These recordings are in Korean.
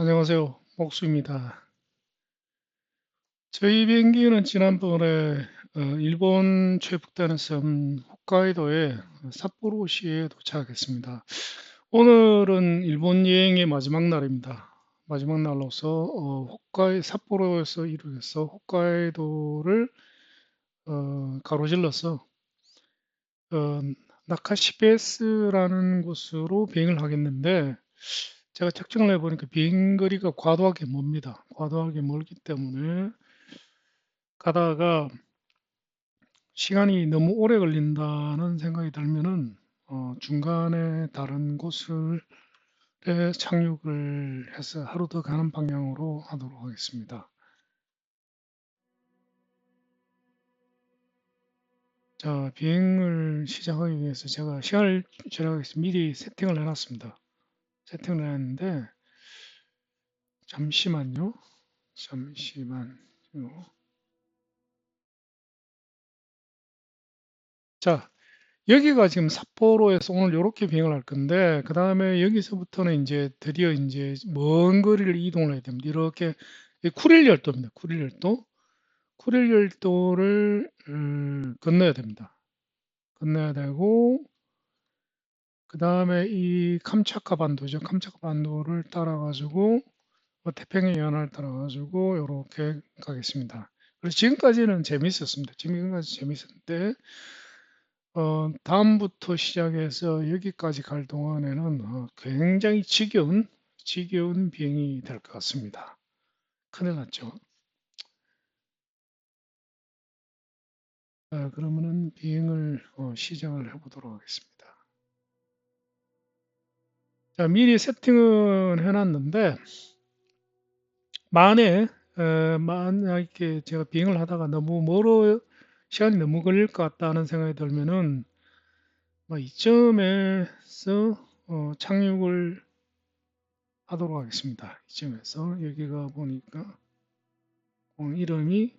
안녕하세요. 목수입니다. 저희 비행기는 지난번에 일본 최북단의 섬 홋카이도의 삿포로시에 도착했습니다. 오늘은 일본 여행의 마지막 날입니다. 마지막 날로서 삿포로에서 이륙해서 홋카이도를 가로질러서 어, 나카시베스라는 곳으로 비행을 하겠는데 제가 측정을 해보니까 비행 거리가 과도하게 멉니다. 과도하게 멀기 때문에 가다가 시간이 너무 오래 걸린다는 생각이 들면은 중간에 다른 곳을 착륙을 해서 하루 더 가는 방향으로 하도록 하겠습니다. 자, 비행을 시작하기 위해서 제가 시간을 절약하기 위해서 미리 세팅을 해놨습니다. 세팅을 해놨는데 잠시만요. 잠시만요. 자, 여기가 지금 삿포로에서 오늘 이렇게 비행을 할 건데, 그 다음에 여기서부터는 이제 드디어 이제 먼 거리를 이동을 해야 됩니다. 이렇게 쿠릴 열도입니다. 쿠릴 열도. 쿠릴 열도를 건너야 됩니다. 건너야 되고, 그 다음에 이 캄차카 반도죠. 캄차카 반도를 따라가지고, 태평양 연안을 따라가지고, 이렇게 가겠습니다. 그래서 지금까지는 재밌었습니다. 지금까지 재밌었는데, 다음부터 시작해서 여기까지 갈 동안에는 굉장히 지겨운 비행이 될 것 같습니다. 큰일 났죠. 그러면은 비행을 시작을 해보도록 하겠습니다. 자, 미리 세팅은 해놨는데, 만약에 제가 비행을 하다가 시간이 너무 걸릴 것 같다는 생각이 들면은, 이점에서 착륙을 하도록 하겠습니다. 이점에서 여기가 보니까 이름이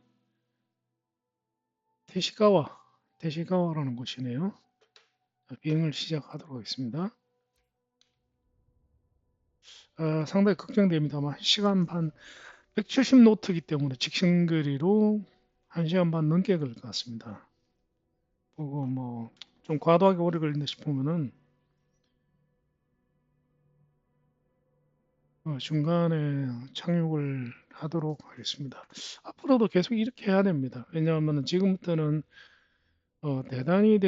테시가와라는 곳이네요. 비행을 시작하도록 하겠습니다. 상당히 걱정됩니다만 시간 반 170노트이기 때문에 직선거리로 1시간 반 넘게 걸릴 것 같습니다. 보고 뭐 좀 과도하게 오래 걸린다 싶으면은 중간에 착륙을 하도록 하겠습니다. 앞으로도 계속 이렇게 해야 됩니다. 왜냐하면 지금부터는 대단히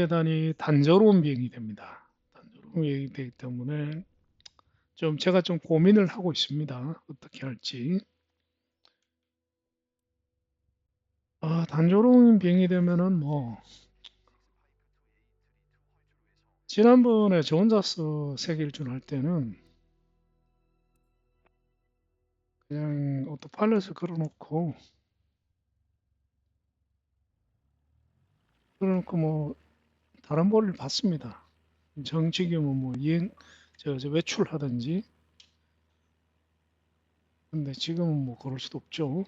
단조로운 비행이 됩니다. 단조로운 비행이 되기 때문에 제가 좀 고민을 하고 있습니다. 어떻게 할지. 단조로운 비행이 되면은 지난번에 저 혼자서 세계일주 할 때는 그냥 오토파일럿을 걸어놓고 다른 볼일 봤습니다. 정치기면 저 외출하든지. 근데 지금은 그럴 수도 없죠.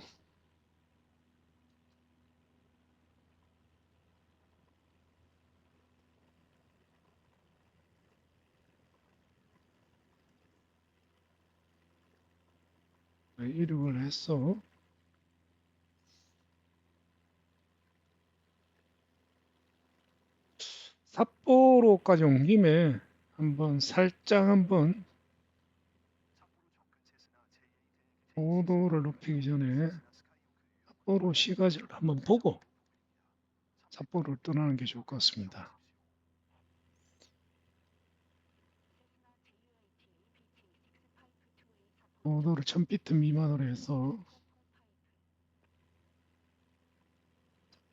이륙을 했어. 삿포로까지 온 김에 살짝 고도를 높이기 전에 삿포로 시가지를 한번 보고 삿포로를 떠나는 게 좋을 것 같습니다. 고도를 1000피트 미만으로 해서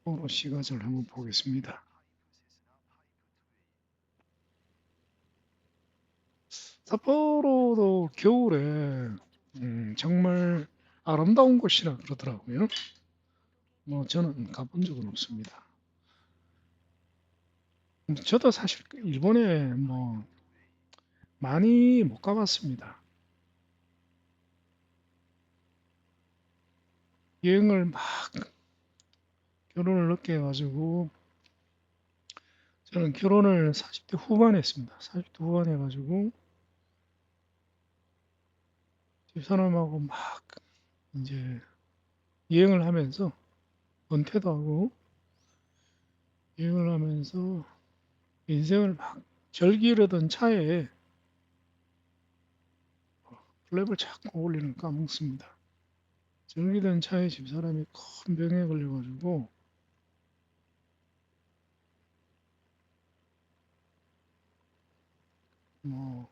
삿포로 시가지를 한번 보겠습니다. 삿포로도 겨울에 정말 아름다운 곳이라 그러더라고요. 저는 가본 적은 없습니다. 저도 사실 일본에 많이 못 가봤습니다. 여행을 결혼을 늦게 해가지고 저는 결혼을 40대 후반에 했습니다. 40대 후반에 해가지고 집사람하고 막 이제 여행을 하면서 은퇴도 하고 여행을 하면서 인생을 막 즐기려던 차에 플랩을 자꾸 올리는 까먹습니다. 즐기던 차에 집사람이 큰 병에 걸려가지고 뭐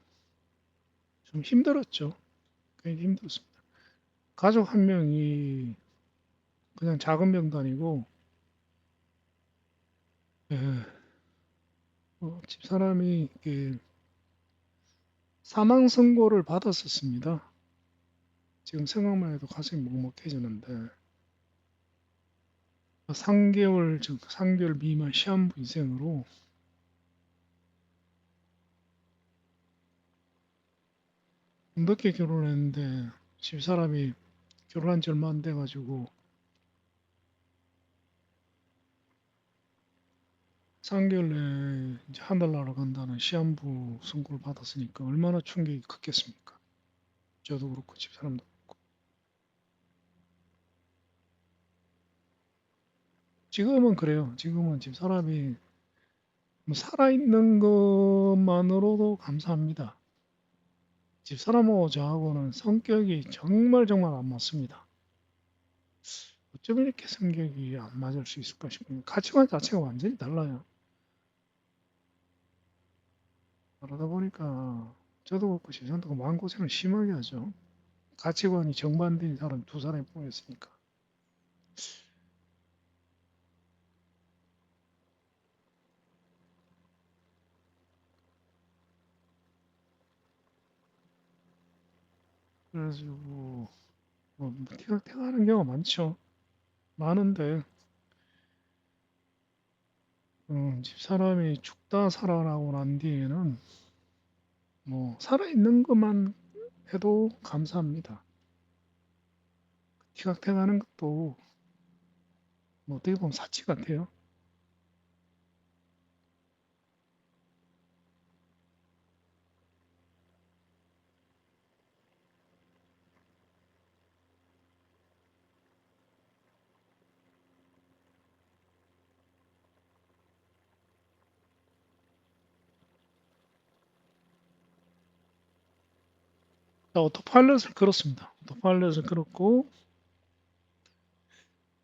좀 힘들었죠. 굉장히 힘들었습니다. 가족 한 명이 그냥 작은 병도 아니고 예, 집사람이 사망 선고를 받았었습니다. 지금 생각만 해도 가슴이 먹먹해지는데 3개월 즉 3개월 미만 시한부 이생으로 늦게 결혼했는데 집사람이 결혼한 지 얼마 안 돼가지고 3개월 내에 이제 하늘 날아간다는 시한부 선고를 받았으니까 얼마나 충격이 컸겠습니까? 저도 그렇고 집사람도 그렇고. 지금은 그래요. 지금은 집사람이 뭐 살아있는 것만으로도 감사합니다. 집사람하고 저하고는 성격이 정말 정말 안 맞습니다. 어쩜 이렇게 성격이 안 맞을 수 있을까 싶어요. 가치관 자체가 완전히 달라요. 그러다 보니까 저도 그렇고 집사람도 그렇고 마음고생을 심하게 하죠. 가치관이 정반대인 사람 두 사람이 보였으니까. 그래가지고 뭐 티격태격하는 경우가 많죠. 많은데 집사람이 죽다 살아나고 난 뒤에는 뭐 살아있는 것만 해도 감사합니다. 티격태격하는 것도 뭐 어떻게 보면 사치 같아요. 자, 오토파일럿을 걸었습니다. 오토파일럿을 걸었고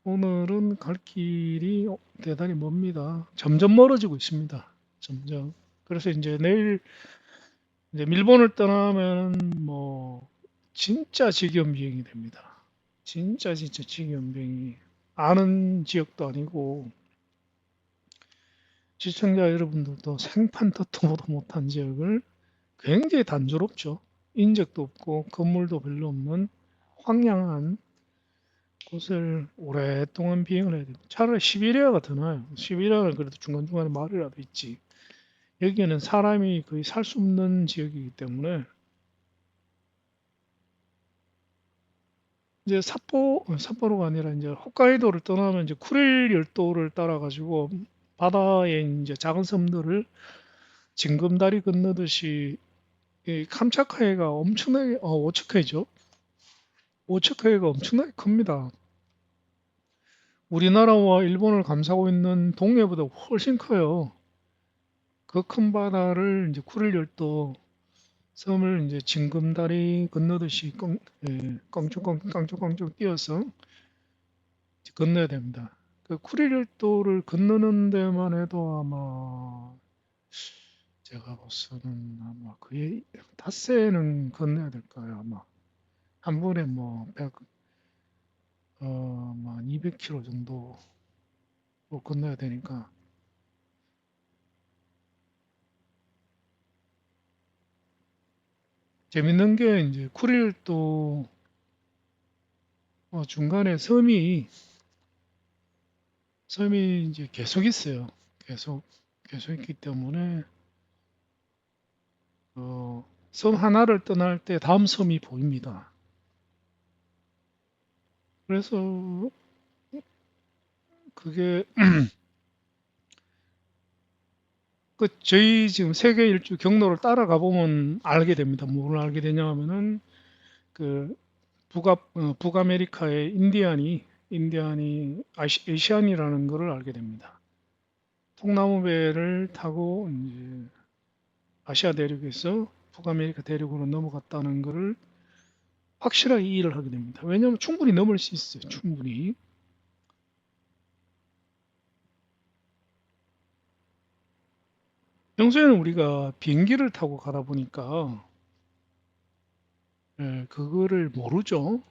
오늘은 갈 길이 대단히 멉니다. 점점 멀어지고 있습니다. 점점. 그래서 이제 내일 이제 밀본을 떠나면 뭐 진짜 지겨운 비행이 됩니다. 진짜 지겨운 비행이 아는 지역도 아니고 시청자 여러분들도 생판 듣도 못한 지역을 굉장히 단조롭죠. 인적도 없고 건물도 별로 없는 황량한 곳을 오랫동안 비행을 해야 됩니다. 차라리 시베리아가 더 나아요. 시베리아는 그래도 중간중간에 마을이라도 있지. 여기에는 사람이 거의 살 수 없는 지역이기 때문에 이제 삿포로가 아니라 이제 홋카이도를 떠나면 이제 쿠릴 열도를 따라 가지고 바다에 이제 작은 섬들을 징검다리 건너듯이 이 캄차카이가 엄청나게 오츠카이죠. 오츠카이가 엄청나게 큽니다. 우리나라와 일본을 감싸고 있는 동해보다 훨씬 커요. 그 큰 바다를 이제 쿠릴 열도 섬을 이제 징검다리 건너듯이 깡총깡총 뛰어서 건너야 됩니다. 그 쿠릴열도를 건너는 데만 해도 아마 제가 봐서는 아마 거의 닷새는 건너야 될 거예요. 아마 한 번에 뭐 100, 뭐 200km 정도 건너야 되니까 재밌는 게 이제 쿠릴열도 중간에 섬이 이제 계속 있어요. 계속 있기 때문에 섬 하나를 떠날 때 다음 섬이 보입니다. 그래서 그게 저희 지금 세계 일주 경로를 따라가 보면 알게 됩니다. 뭘 알게 되냐 하면은 그 북아메리카의 인디안이 아시안이라는 것을 알게 됩니다. 통나무 배를 타고 이제 아시아 대륙에서 북아메리카 대륙으로 넘어갔다는 것을 확실하게 이해를 하게 됩니다. 왜냐하면 충분히 넘을 수 있어요. 충분히. 평소에는 우리가 비행기를 타고 가다 보니까 그거를 모르죠.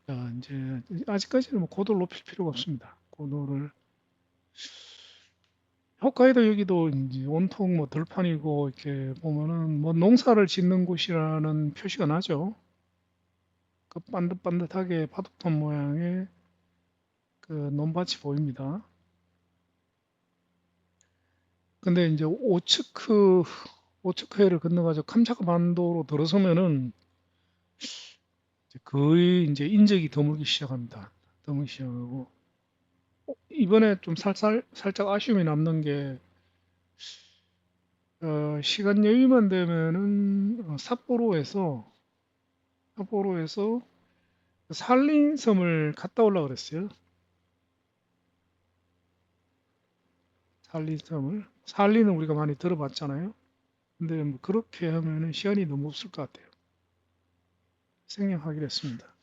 자, 이제 아직까지는 뭐 고도를 높일 필요가 없습니다. 고도를 홋카이도 여기도 이제 온통 뭐 들판이고 이렇게 보면은 뭐 농사를 짓는 곳이라는 표시가 나죠. 그 반듯반듯하게 파도판 모양의 그 논밭이 보입니다. 근데 이제 오츠크해를 건너가지고 캄차크 반도로 들어서면은 이제 거의 이제 인적이 드물기 시작합니다. 드물기 시작하고 이번에 좀 살짝 아쉬움이 남는 게 시간 여유만 되면은 삿포로에서 산린섬을 갔다 오려고 그랬어요. 산린섬을. 산리는 우리가 많이 들어봤잖아요. 근데 뭐 그렇게 하면은 시간이 너무 없을 것 같아요. 생략하기로 했습니다.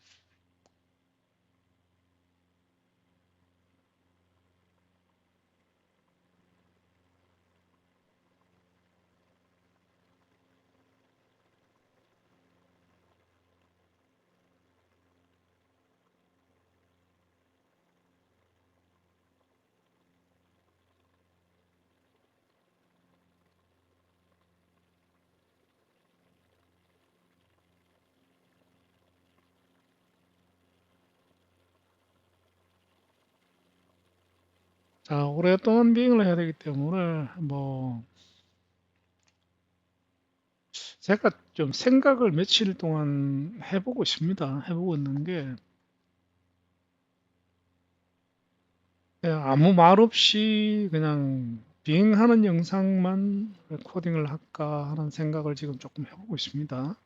자, 오랫동안 비행을 해야 되기 때문에 뭐 제가 좀 생각을 며칠 동안 해보고 있습니다. 해보고 있는 게 그냥 아무 말 없이 그냥 비행하는 영상만 레코딩을 할까 하는 생각을 지금 조금 해보고 있습니다.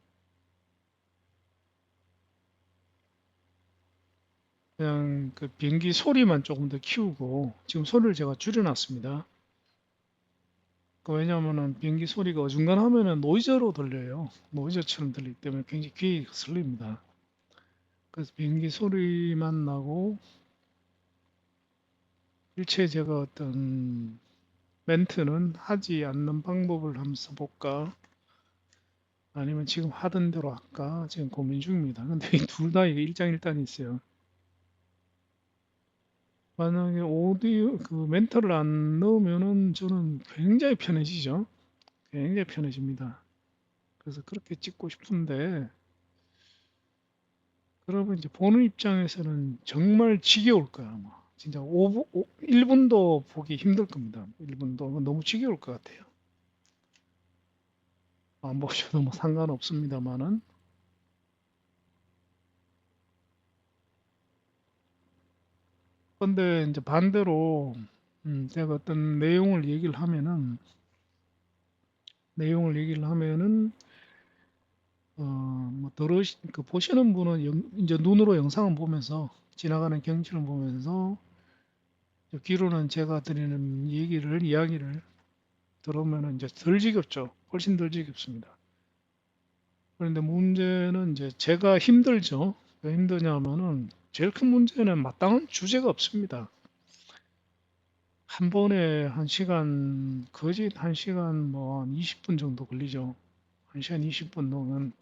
그냥 그 비행기 소리만 조금 더 키우고 지금 소리를 제가 줄여놨습니다. 왜냐하면은 비행기 소리가 어중간하면은 노이저로 들려요. 노이저처럼 들리기 때문에 굉장히 귀에 거슬립니다. 그래서 비행기 소리만 나고 일체 제가 어떤 멘트는 하지 않는 방법을 한번 써볼까 아니면 지금 하던 대로 할까 지금 고민 중입니다. 근데 이 둘 다 이게 일장일단이 있어요. 만약에 오디오 그 멘트를 안 넣으면은 저는 굉장히 편해지죠. 굉장히 편해집니다. 그래서 그렇게 찍고 싶은데 그러면 이제 보는 입장에서는 정말 지겨울 거야 아마. 진짜 1분도 보기 힘들 겁니다. 1분도 너무 지겨울 것 같아요. 안 보셔도 뭐 상관없습니다만은. 근데 이제 반대로 제가 어떤 내용을 얘기를 하면은 뭐 그 보시는 분은 이제 눈으로 영상을 보면서 지나가는 경치를 보면서 귀로는 제가 드리는 이야기를 들으면은 이제 덜 지겹죠. 훨씬 덜 지겹습니다. 그런데 문제는 이제 제가 힘들죠. 왜 힘드냐면은 제일 큰 문제는 마땅한 주제가 없습니다. 한 번에 한 시간, 거짓 한 시간 뭐 한 20분 정도 걸리죠. 한 시간 20분 동안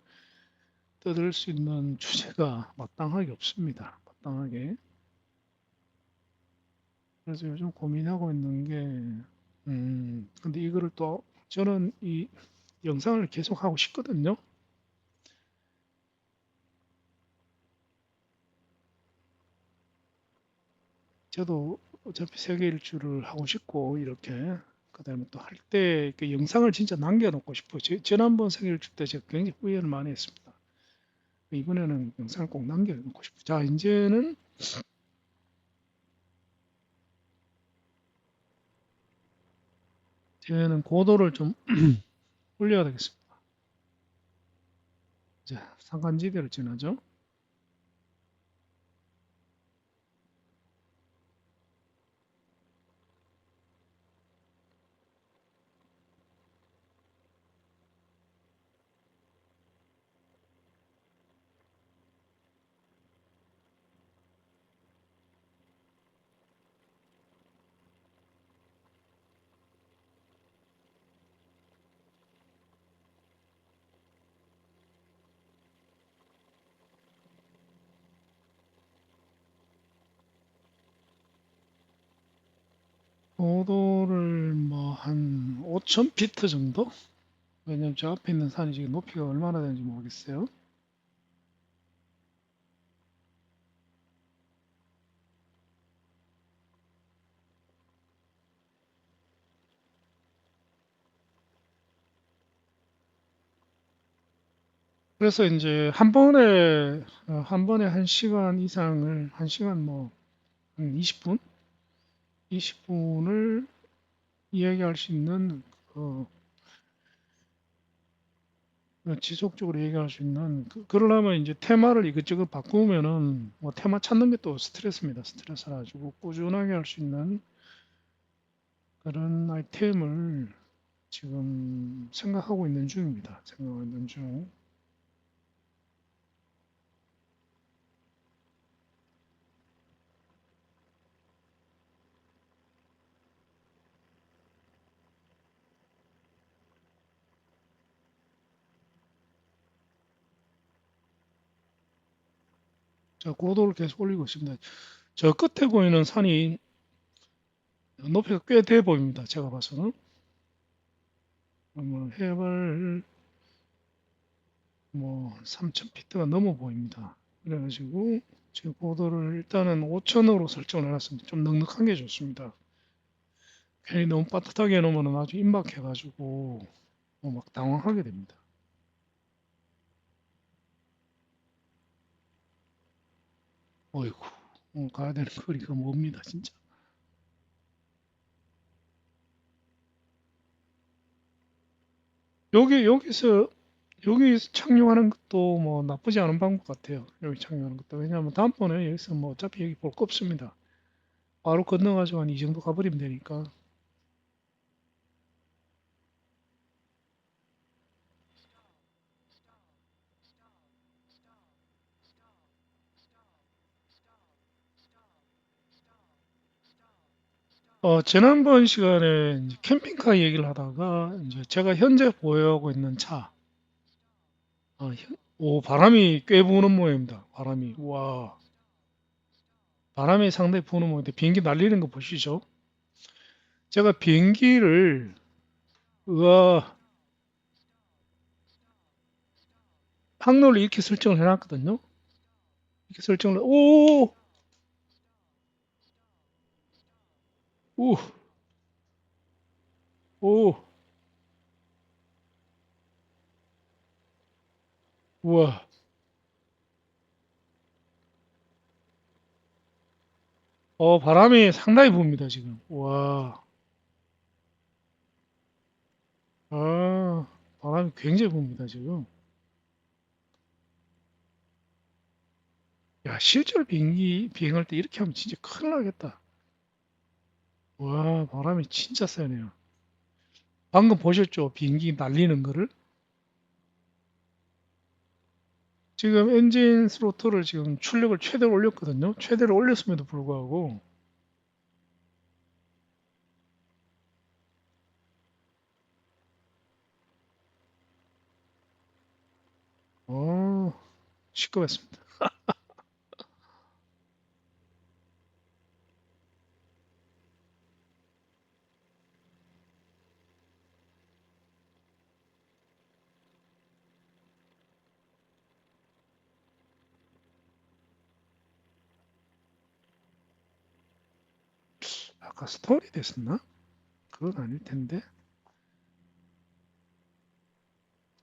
떠들 수 있는 주제가 마땅하게 없습니다. 마땅하게. 그래서 요즘 고민하고 있는 게, 근데 이거를 또 저는 이 영상을 계속 하고 싶거든요. 저도 어차피 세계 일주를 하고 싶고 이렇게 그다음에 또 할 때 그 영상을 진짜 남겨놓고 싶어요. 지난번 세계 일주 때 제가 굉장히 후회를 많이 했습니다. 이번에는 영상을 꼭 남겨놓고 싶어요. 자, 이제는 쟤는 고도를 좀 올려야 되겠습니다. 이제 산간지대를 지나죠. 고도를 뭐 한 5,000피트 정도? 왜냐면 저 앞에 있는 산이 지금 높이가 얼마나 되는지 모르겠어요. 그래서 이제 한 번에 1시간 이상을, 1시간 뭐, 한 20분? 20분을 이야기할 수 있는, 그, 지속적으로 얘기할 수 있는, 그러려면 이제 테마를 이것저것 바꾸면은, 뭐, 테마 찾는 게 또 스트레스입니다. 스트레스라 가지고 꾸준하게 할 수 있는 그런 아이템을 지금 생각하고 있는 중입니다. 생각하고 있는 중. 자, 고도를 계속 올리고 있습니다. 저 끝에 보이는 산이 높이가 꽤 돼 보입니다. 제가 봐서는. 뭐 해발 뭐 3,000피트가 넘어 보입니다. 그래가지고 제 고도를 일단은 5,000으로 설정을 해놨습니다. 좀 넉넉한 게 좋습니다. 괜히 너무 빠듯하게 해놓으면 아주 임박해가지고 뭐막 당황하게 됩니다. 어이구, 가야 되는 거리가 멉니다, 진짜. 여기서 여기 착륙하는 것도 뭐 나쁘지 않은 방법 같아요. 여기 착륙하는 것도. 왜냐하면 다음번에 여기서 뭐 어차피 여기 볼 거 없습니다. 바로 건너가지고 한 이 정도 가버리면 되니까. 지난번 시간에 이제 캠핑카 얘기를 하다가 이제 제가 현재 보유하고 있는 차, 오, 바람이 꽤 부는 모양입니다. 바람이. 와, 바람이 상당히 부는 모양인데 비행기 날리는 거 보시죠? 제가 비행기를, 와, 항로를 이렇게 설정을 해놨거든요. 이렇게 설정을, 오, 오, 오, 우와. 바람이 상당히 붑니다, 지금. 와, 아, 바람이 굉장히 붑니다, 지금. 야, 실제로 비행할 때 이렇게 하면 진짜 큰일 나겠다. 와, 바람이 진짜 세네요. 방금 보셨죠? 비행기 날리는 거를? 지금 엔진 스로틀을 지금 출력을 최대로 올렸거든요. 최대로 올렸음에도 불구하고, 어, 시끄럽습니다. 아까 스토리 됐었나? 그건 아닐 텐데.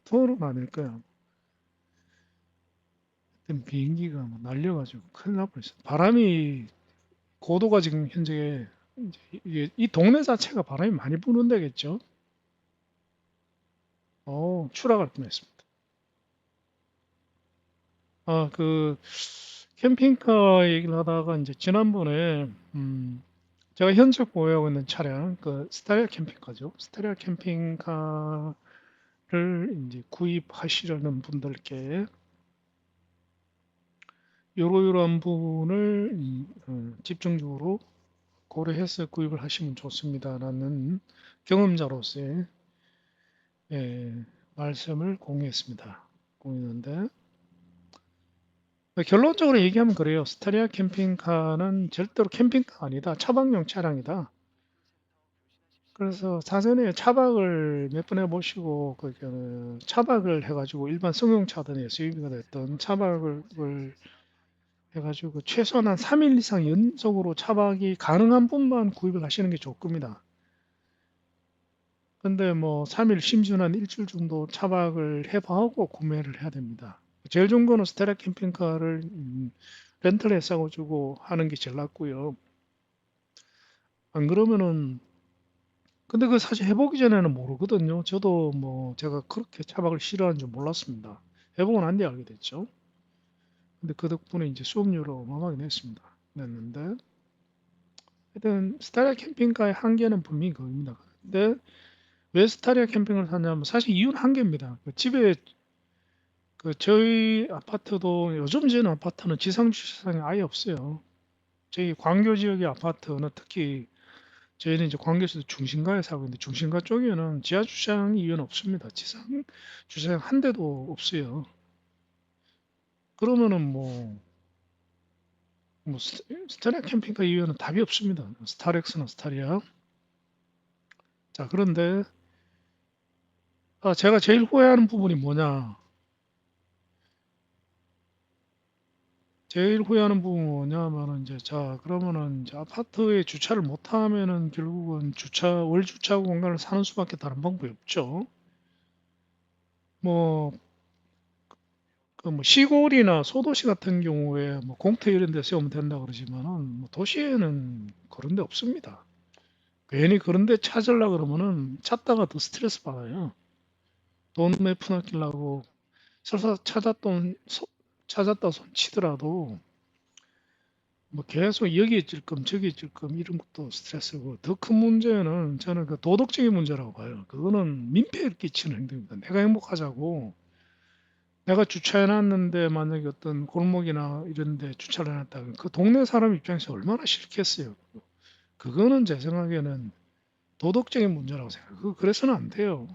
스토리는 아닐 거야. 하여튼 비행기가 뭐 날려가지고 큰일 날 뻔했어. 바람이 고도가 지금 현재 이제 이 동네 자체가 바람이 많이 부는 데겠죠. 추락할 뻔했습니다. 그 캠핑카 얘기를 하다가 이제 지난번에 제가 현재 보유하고 있는 차량 그 스타리아 캠핑카죠. 스타리아 캠핑카를 이제 구입하시려는 분들께 요러요러한 부분을 집중적으로 고려해서 구입을 하시면 좋습니다라는 경험자로서의 말씀을 공유했습니다. 공유했는데 결론적으로 얘기하면 그래요. 스타리아 캠핑카는 절대로 캠핑카가 아니다. 차박용 차량이다. 그래서 사전에 차박을 몇 번 해보시고 차박을 해가지고 일반 승용차든 SUV가 됐던 차박을 해가지고 최소한 한 3일 이상 연속으로 차박이 가능한 분만 구입을 하시는 게 좋을 겁니다. 근데 뭐 3일 심지어는 한 일주일 정도 차박을 해보고 구매를 해야 됩니다. 제일 좋은 거는 스테라 캠핑카를 렌트를 해가지고 하는 게 제일 낫고요. 안 그러면은 근데 그 사실 해보기 전에는 모르거든요. 저도 뭐 제가 그렇게 차박을 싫어하는 줄 몰랐습니다. 해보고 난 뒤에 알게 됐죠. 근데 그 덕분에 이제 수업료를 어마어마하게 냈는데 하여튼 스타리아 캠핑카의 한계는 분명히 그겁니다. 근데 왜 스타리아 캠핑을 샀냐면 사실 이유는 한 개입니다. 그 집에 저희 아파트도 요즘 지은 아파트는 지상 주차장이 아예 없어요. 저희 광교 지역의 아파트는 특히 저희는 이제 광교에서 중심가에 살고 있는데 중심가 쪽에는 지하 주차장 이유는 없습니다. 지상 주차장 한 대도 없어요. 그러면은 뭐 스타리아 캠핑카 이유는 답이 없습니다. 스타렉스나 스타리아. 자, 그런데 제가 제일 후회하는 부분이 뭐냐? 제일 후회하는 부분은 뭐냐면은 이제 자 그러면은 이제 아파트에 주차를 못하면은 결국은 월 주차 공간을 사는 수밖에 다른 방법이 없죠. 뭐 뭐 시골이나 소도시 같은 경우에 뭐 공터 이런 데 세우면 된다 그러지만은 뭐 도시에는 그런 데 없습니다. 괜히 그런 데 찾으려 그러면은 찾다가 더 스트레스 받아요. 돈 몇 푼 아끼려고 설사 찾았다 손 치더라도 뭐 계속 여기에 찔끔 저기에 찔끔 이런 것도 스트레스고 더 큰 문제는 저는 그 도덕적인 문제라고 봐요. 그거는 민폐를 끼치는 행동입니다. 내가 행복하자고 내가 주차해 놨는데 만약에 어떤 골목이나 이런 데 주차를 해 놨다 그 동네 사람 입장에서 얼마나 싫겠어요. 그거는 제 생각에는 도덕적인 문제라고 생각해요. 그래서는 안 돼요.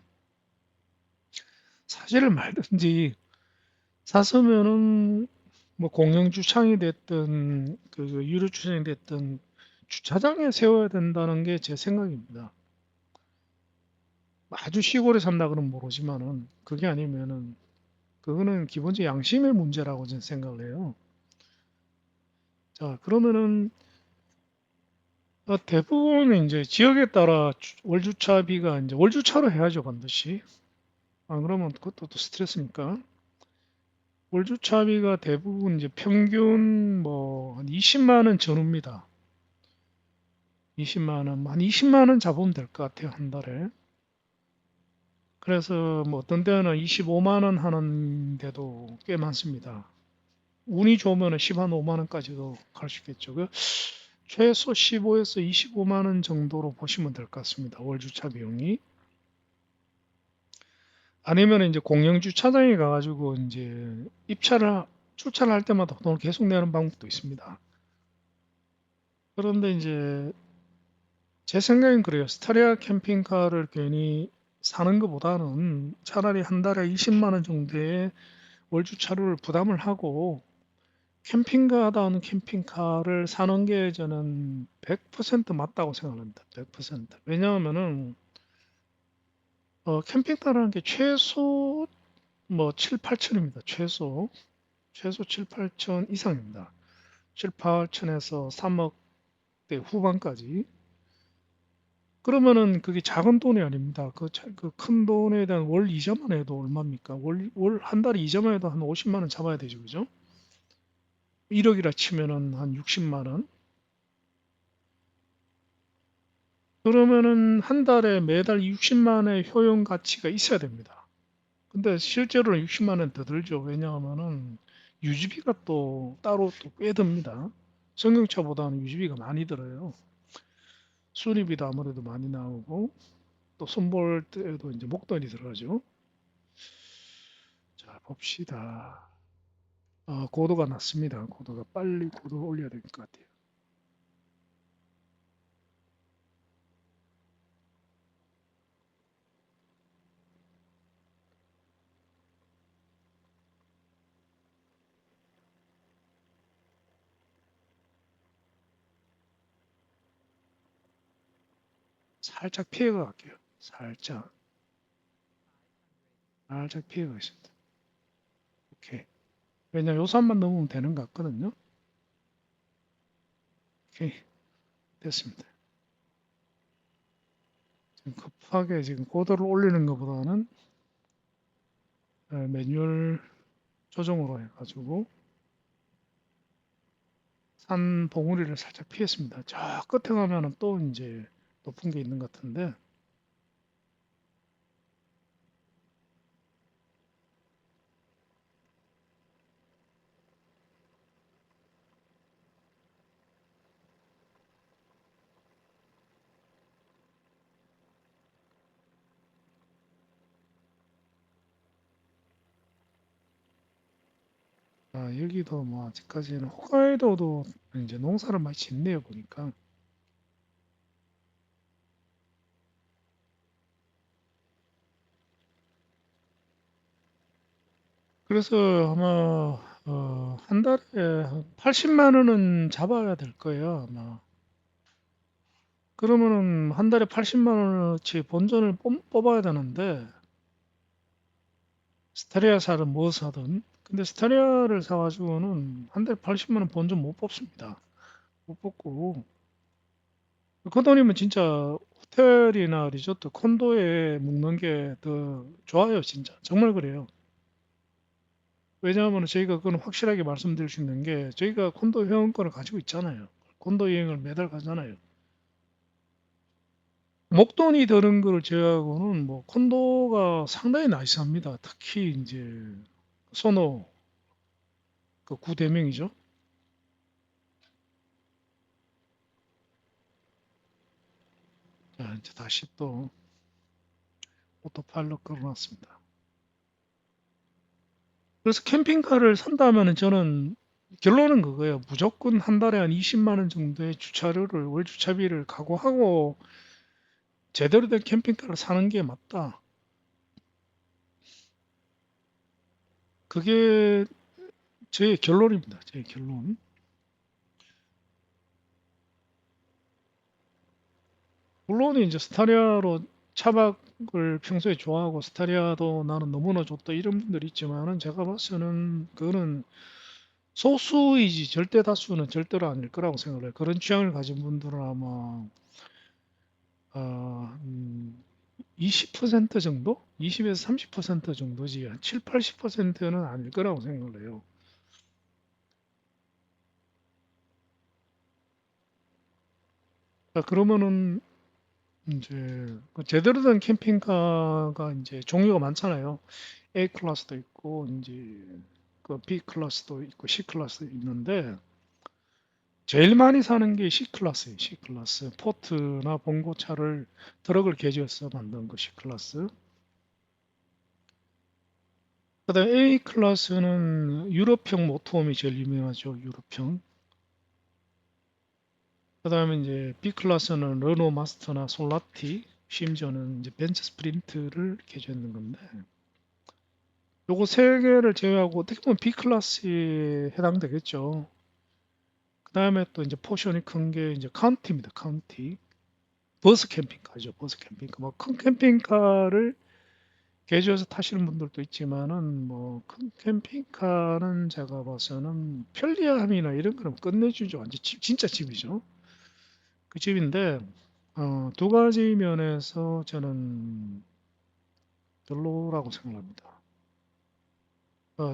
사실을 말든지 샀으면은 뭐 공영 주차장이 됐든 유료 주차장이 됐든 주차장에 세워야 된다는 게 제 생각입니다. 아주 시골에 산다 그러면 모르지만은 그게 아니면은 그거는 기본적 양심의 문제라고 저는 생각을 해요. 자, 그러면은 대부분 이제 지역에 따라 월주차비가 이제 월주차로 해야죠, 반드시. 안 그러면 그것도 또 스트레스니까. 월주차비가 대부분 이제 평균 뭐 한 20만 원 전후입니다. 20만 원, 한 20만 원 잡으면 될 것 같아요, 한 달에. 그래서 뭐 어떤 데는 25만 원 하는 데도 꽤 많습니다. 운이 좋으면 10한 5만 원까지도 갈 수 있겠죠. 최소 15에서 25만 원 정도로 보시면 될 것 같습니다. 월 주차 비용이. 아니면 이제 공영 주차장에 가가지고 이제 주차를 할 때마다 돈을 계속 내는 방법도 있습니다. 그런데 이제 제 생각엔 그래요. 스타리아 캠핑카를 괜히 사는 것보다는 차라리 한 달에 20만 원 정도의 월 주차료를 부담을 하고 캠핑카다운 캠핑카를 사는 게 저는 100% 맞다고 생각합니다. 100%. 왜냐하면은 캠핑카라는 게 최소 뭐 7, 8천입니다. 최소 7, 8천 이상입니다. 7, 8천에서 3억대 후반까지. 그러면은 그게 작은 돈이 아닙니다. 그 큰 돈에 대한 월 이자만 해도 얼마입니까? 월 한 달에 이자만 해도 한 50만 원 잡아야 되죠, 그죠? 1억이라 치면은 한 60만 원. 그러면은 한 달에 매달 60만의 효용 가치가 있어야 됩니다. 근데 실제로는 60만 원 더 들죠. 왜냐하면은 유지비가 또 따로 또 꽤 듭니다. 승용차보다는 유지비가 많이 들어요. 수리비도 아무래도 많이 나오고 또 손볼 때도 이제 목돈이 들어가죠. 자, 봅시다. 고도가 낮습니다. 고도가 빨리 고도 올려야 될 것 같아요. 살짝 피해가 갈게요. 살짝 피해가 있습니다. 오케이. 왜냐면 요 선만 넘으면 되는 것 같거든요. 오케이. 됐습니다. 지금 급하게 지금 고도를 올리는 것보다는 매뉴얼 조정으로 해가지고 산 봉우리를 살짝 피했습니다. 저 끝에 가면은 또 이제 높은 게 있는 것 같은데 여기도 뭐 아직까지는 홋카이도도 이제 농사를 많이 짓네요 보니까. 그래서 아마 한 달에 한 80만 원은 잡아야 될 거예요 아마. 그러면은 한 달에 80만 원어치 본전을 뽑아야 되는데 스테리아 사든 뭐 사든. 근데 스테리아를 사가지고는 한 달에 80만 원 본전 못 뽑습니다. 못 뽑고 그 돈이면 진짜 호텔이나 리조트, 콘도에 묵는 게 더 좋아요, 진짜. 정말 그래요. 왜냐하면 저희가 그건 확실하게 말씀드릴 수 있는 게 저희가 콘도 회원권을 가지고 있잖아요. 콘도 여행을 매달 가잖아요. 목돈이 드는 걸 제외하고는 뭐 콘도가 상당히 나이스합니다. 특히 이제 소노 그 구대명이죠. 자, 이제 다시 또 오토파일럿 끌어놨습니다. 그래서 캠핑카를 산다면은 저는 결론은 그거예요. 무조건 한 달에 한 20만 원 정도의 주차료를 월 주차비를 각오하고 제대로 된 캠핑카를 사는 게 맞다. 그게 제 결론입니다. 제 결론. 물론 이제 스타리아로 차박을 평소에 좋아하고 스타리아도 나는 너무나 좋다 이런 분들이 있지만은 제가 봤을 때는 그거는 소수이지 절대 다수는 절대로 아닐 거라고 생각을 해요. 그런 취향을 가진 분들은 아마 어, 음, 20% 정도? 20에서 30% 정도지 한 7, 80%는 아닐 거라고 생각을 해요. 자, 그러면은 이제 그 제대로 된 캠핑카가 이제 종류가 많잖아요. A 클래스도 있고 이제 그 B 클래스도 있고 C 클래스도 있는데 제일 많이 사는 게 C 클래스예요. C 클래스. 포트나 봉고차를 트럭을 개조해서 만든 그 C 클래스. 그다음 A 클래스는 유럽형 모터홈이 제일 유명하죠. 유럽형. 그다음에 이제 B 클래스는 르노 마스터나 솔라티, 심지어는 이제 벤츠 스프린트를 개조했는 건데 요거 세 개를 제외하고 어떻게 보면 B 클래스에 해당되겠죠. 그다음에 또 이제 포션이 큰 게 이제 카운티입니다. 카운티. 버스 캠핑카죠. 버스 캠핑카. 뭐 큰 캠핑카를 개조해서 타시는 분들도 있지만은 뭐 큰 캠핑카는 제가 봐서는 편리함이나 이런 거는 끝내주죠. 완전 집, 진짜 집이죠. 그 집인데 두 가지 면에서 저는 별로라고 생각합니다.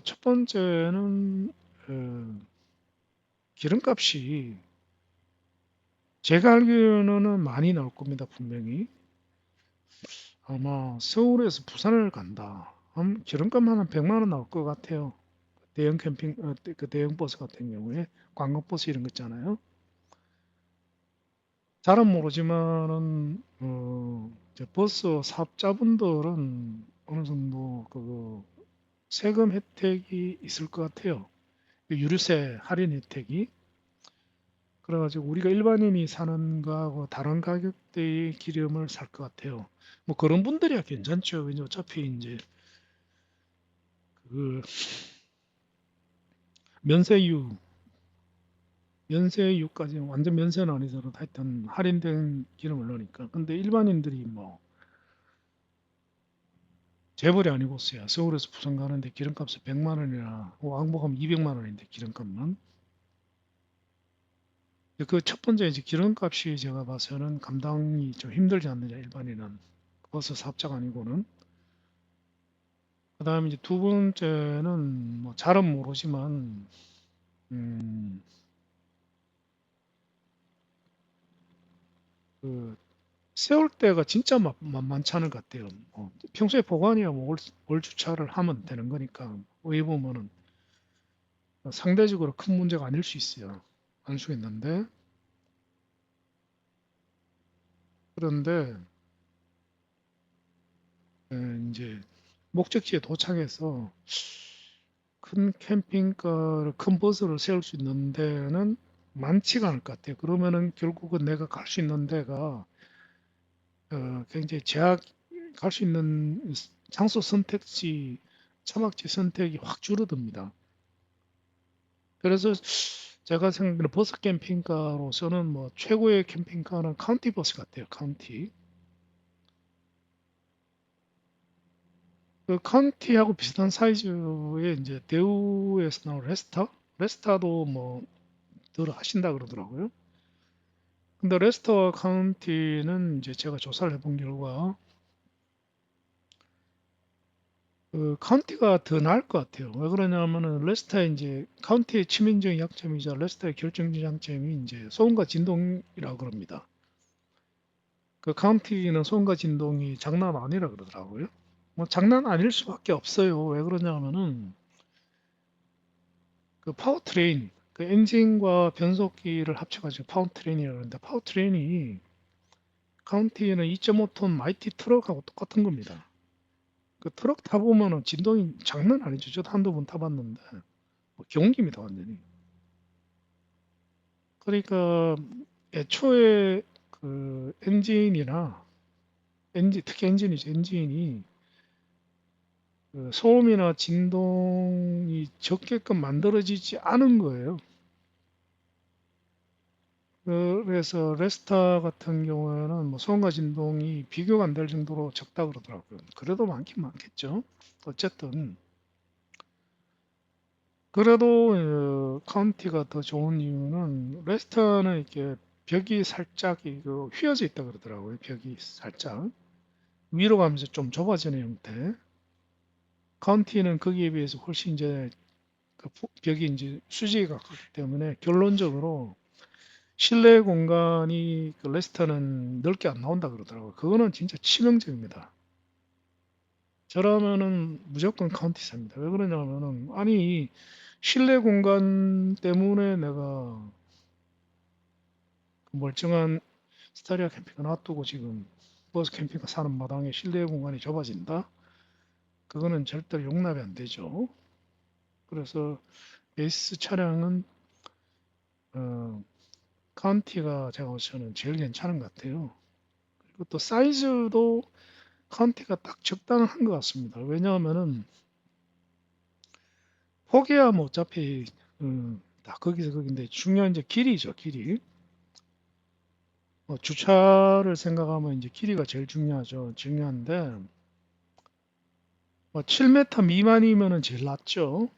첫 번째는 기름값이 제가 알기로는 많이 나올 겁니다, 분명히. 아마 서울에서 부산을 간다. 기름값만 한 100만 원 나올 것 같아요. 대형 캠핑, 그 대형 버스 같은 경우에 관광버스 이런 거 있잖아요. 잘은 모르지만은 이제 버스 사업자분들은 어느 정도 그 세금 혜택이 있을 것 같아요. 그 유류세 할인 혜택이. 그래가지고 우리가 일반인이 사는 거하고 다른 가격대의 기름을 살 것 같아요. 뭐 그런 분들이야 괜찮죠. 왜냐 어차피 이제 그 면세유, 면세유까지 완전 면세는 아니더라도 하여튼 할인된 기름을 넣으니까. 근데 일반인들이 뭐 재벌이 아니고서야 서울에서 부산 가는데 기름값이 100만 원이나 왕복하면 200만 원인데 기름값만. 그 첫 번째 이제 기름값이 제가 봐서는 감당이 좀 힘들지 않느냐 일반인은 버스 사업자가 아니고는. 그다음에 이제 두 번째는 뭐 잘은 모르지만 음, 그 세울 때가 진짜 만만치 않을 것 같아요. 평소에 보관이야 뭐 월 주차를 하면 되는 거니까 어디 보면은 상대적으로 큰 문제가 아닐 수 있어요. 안 수있는데 그런데 이제 목적지에 도착해서 큰 캠핑카를 큰 버스를 세울 수 있는 데는 많지가 않을 것 같아요. 그러면은 결국은 내가 갈 수 있는 데가 굉장히 제약 갈 수 있는 장소 선택지, 차박지 선택이 확 줄어듭니다. 그래서 제가 생각하는 버스 캠핑카로서는 뭐 최고의 캠핑카는 카운티 버스 같아요. 카운티. 그 카운티하고 비슷한 사이즈의 이제 대우에서 나온 레스타? 레스타도 뭐 덜 하신다 그러더라고요. 근데 레스터와 카운티는 이제 제가 조사를 해본 결과 그 카운티가 더 나을 것 같아요. 왜 그러냐면은 레스터의 이제 카운티의 치명적인 약점이자 레스터의 결정적인 장점이 이제 소음과 진동이라고 그럽니다. 그 카운티는 소음과 진동이 장난 아니라 그러더라고요. 뭐 장난 아닐 수밖에 없어요. 왜 그러냐면은 그 파워트레인, 그 엔진과 변속기를 합쳐가지고 파워트레인이라고 하는데 파워트레인이 카운티는 2.5톤 마이티 트럭하고 똑같은 겁니다. 그 트럭 타보면은 진동이 장난 아니죠. 저도 한두 번 타봤는데 뭐 경기입니다 완전히. 그러니까 애초에 그 엔진이나 특히 엔진이죠. 엔진이 그 소음이나 진동이 적게끔 만들어지지 않은 거예요. 그래서 레스타 같은 경우에는 뭐 소음과 진동이 비교가 안 될 정도로 적다 그러더라고요. 그래도 많긴 많겠죠. 어쨌든 그래도 카운티가 더 좋은 이유는 레스타는 이렇게 벽이 살짝 휘어져 있다 그러더라고요. 벽이 살짝 위로 가면서 좀 좁아지는 형태. 카운티는 거기에 비해서 훨씬 이제 그 벽이 이제 수직에 가깝기 때문에 결론적으로 실내 공간이 그 레스터는 넓게 안 나온다 그러더라고요. 그거는 진짜 치명적입니다. 저라면은 무조건 카운티 삽니다. 왜 그러냐면은 아니 실내 공간 때문에 내가 그 멀쩡한 스타리아 캠핑카 놔두고 지금 버스 캠핑카 사는 마당에 실내 공간이 좁아진다? 그거는 절대로 용납이 안 되죠. 그래서 베이스 차량은 어, 카운티가 제가 보기에는 제일 괜찮은 것 같아요. 그리고 또 사이즈도 카운티가 딱 적당한 것 같습니다. 왜냐하면은 폭이야 뭐 어차피 다 거기서 거긴데 중요한 이제 길이죠, 길이. 주차를 생각하면 이제 길이가 제일 중요하죠. 중요한데 뭐 7m 미만이면은 제일 낫죠.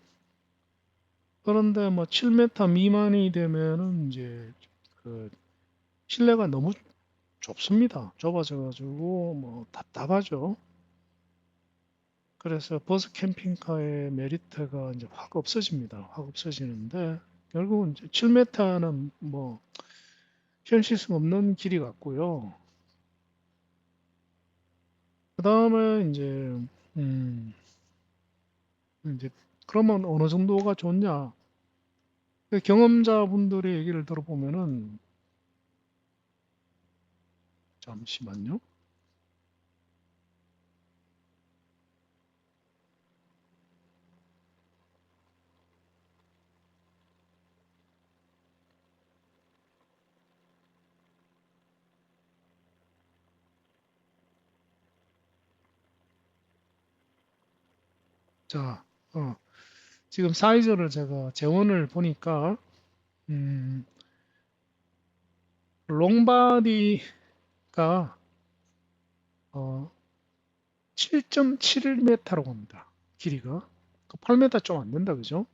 그런데 뭐 7m 미만이 되면은 이제 그 실내가 너무 좁습니다. 좁아져 가지고 뭐 답답하죠. 그래서 버스 캠핑카의 메리트가 이제 확 없어집니다. 확 없어지는데 결국은 이제 7m는 뭐 현실성 없는 길이 같고요. 그 다음에 음, 이제 그러면 어느 정도가 좋냐? 그 경험자분들의 얘기를 들어보면은 잠시만요. 자, 지금 사이즈를 제가 재원을 보니까 음, 롱바디가 어, 7.71m라고 합니다. 길이가. 8m 좀 안 된다, 그죠?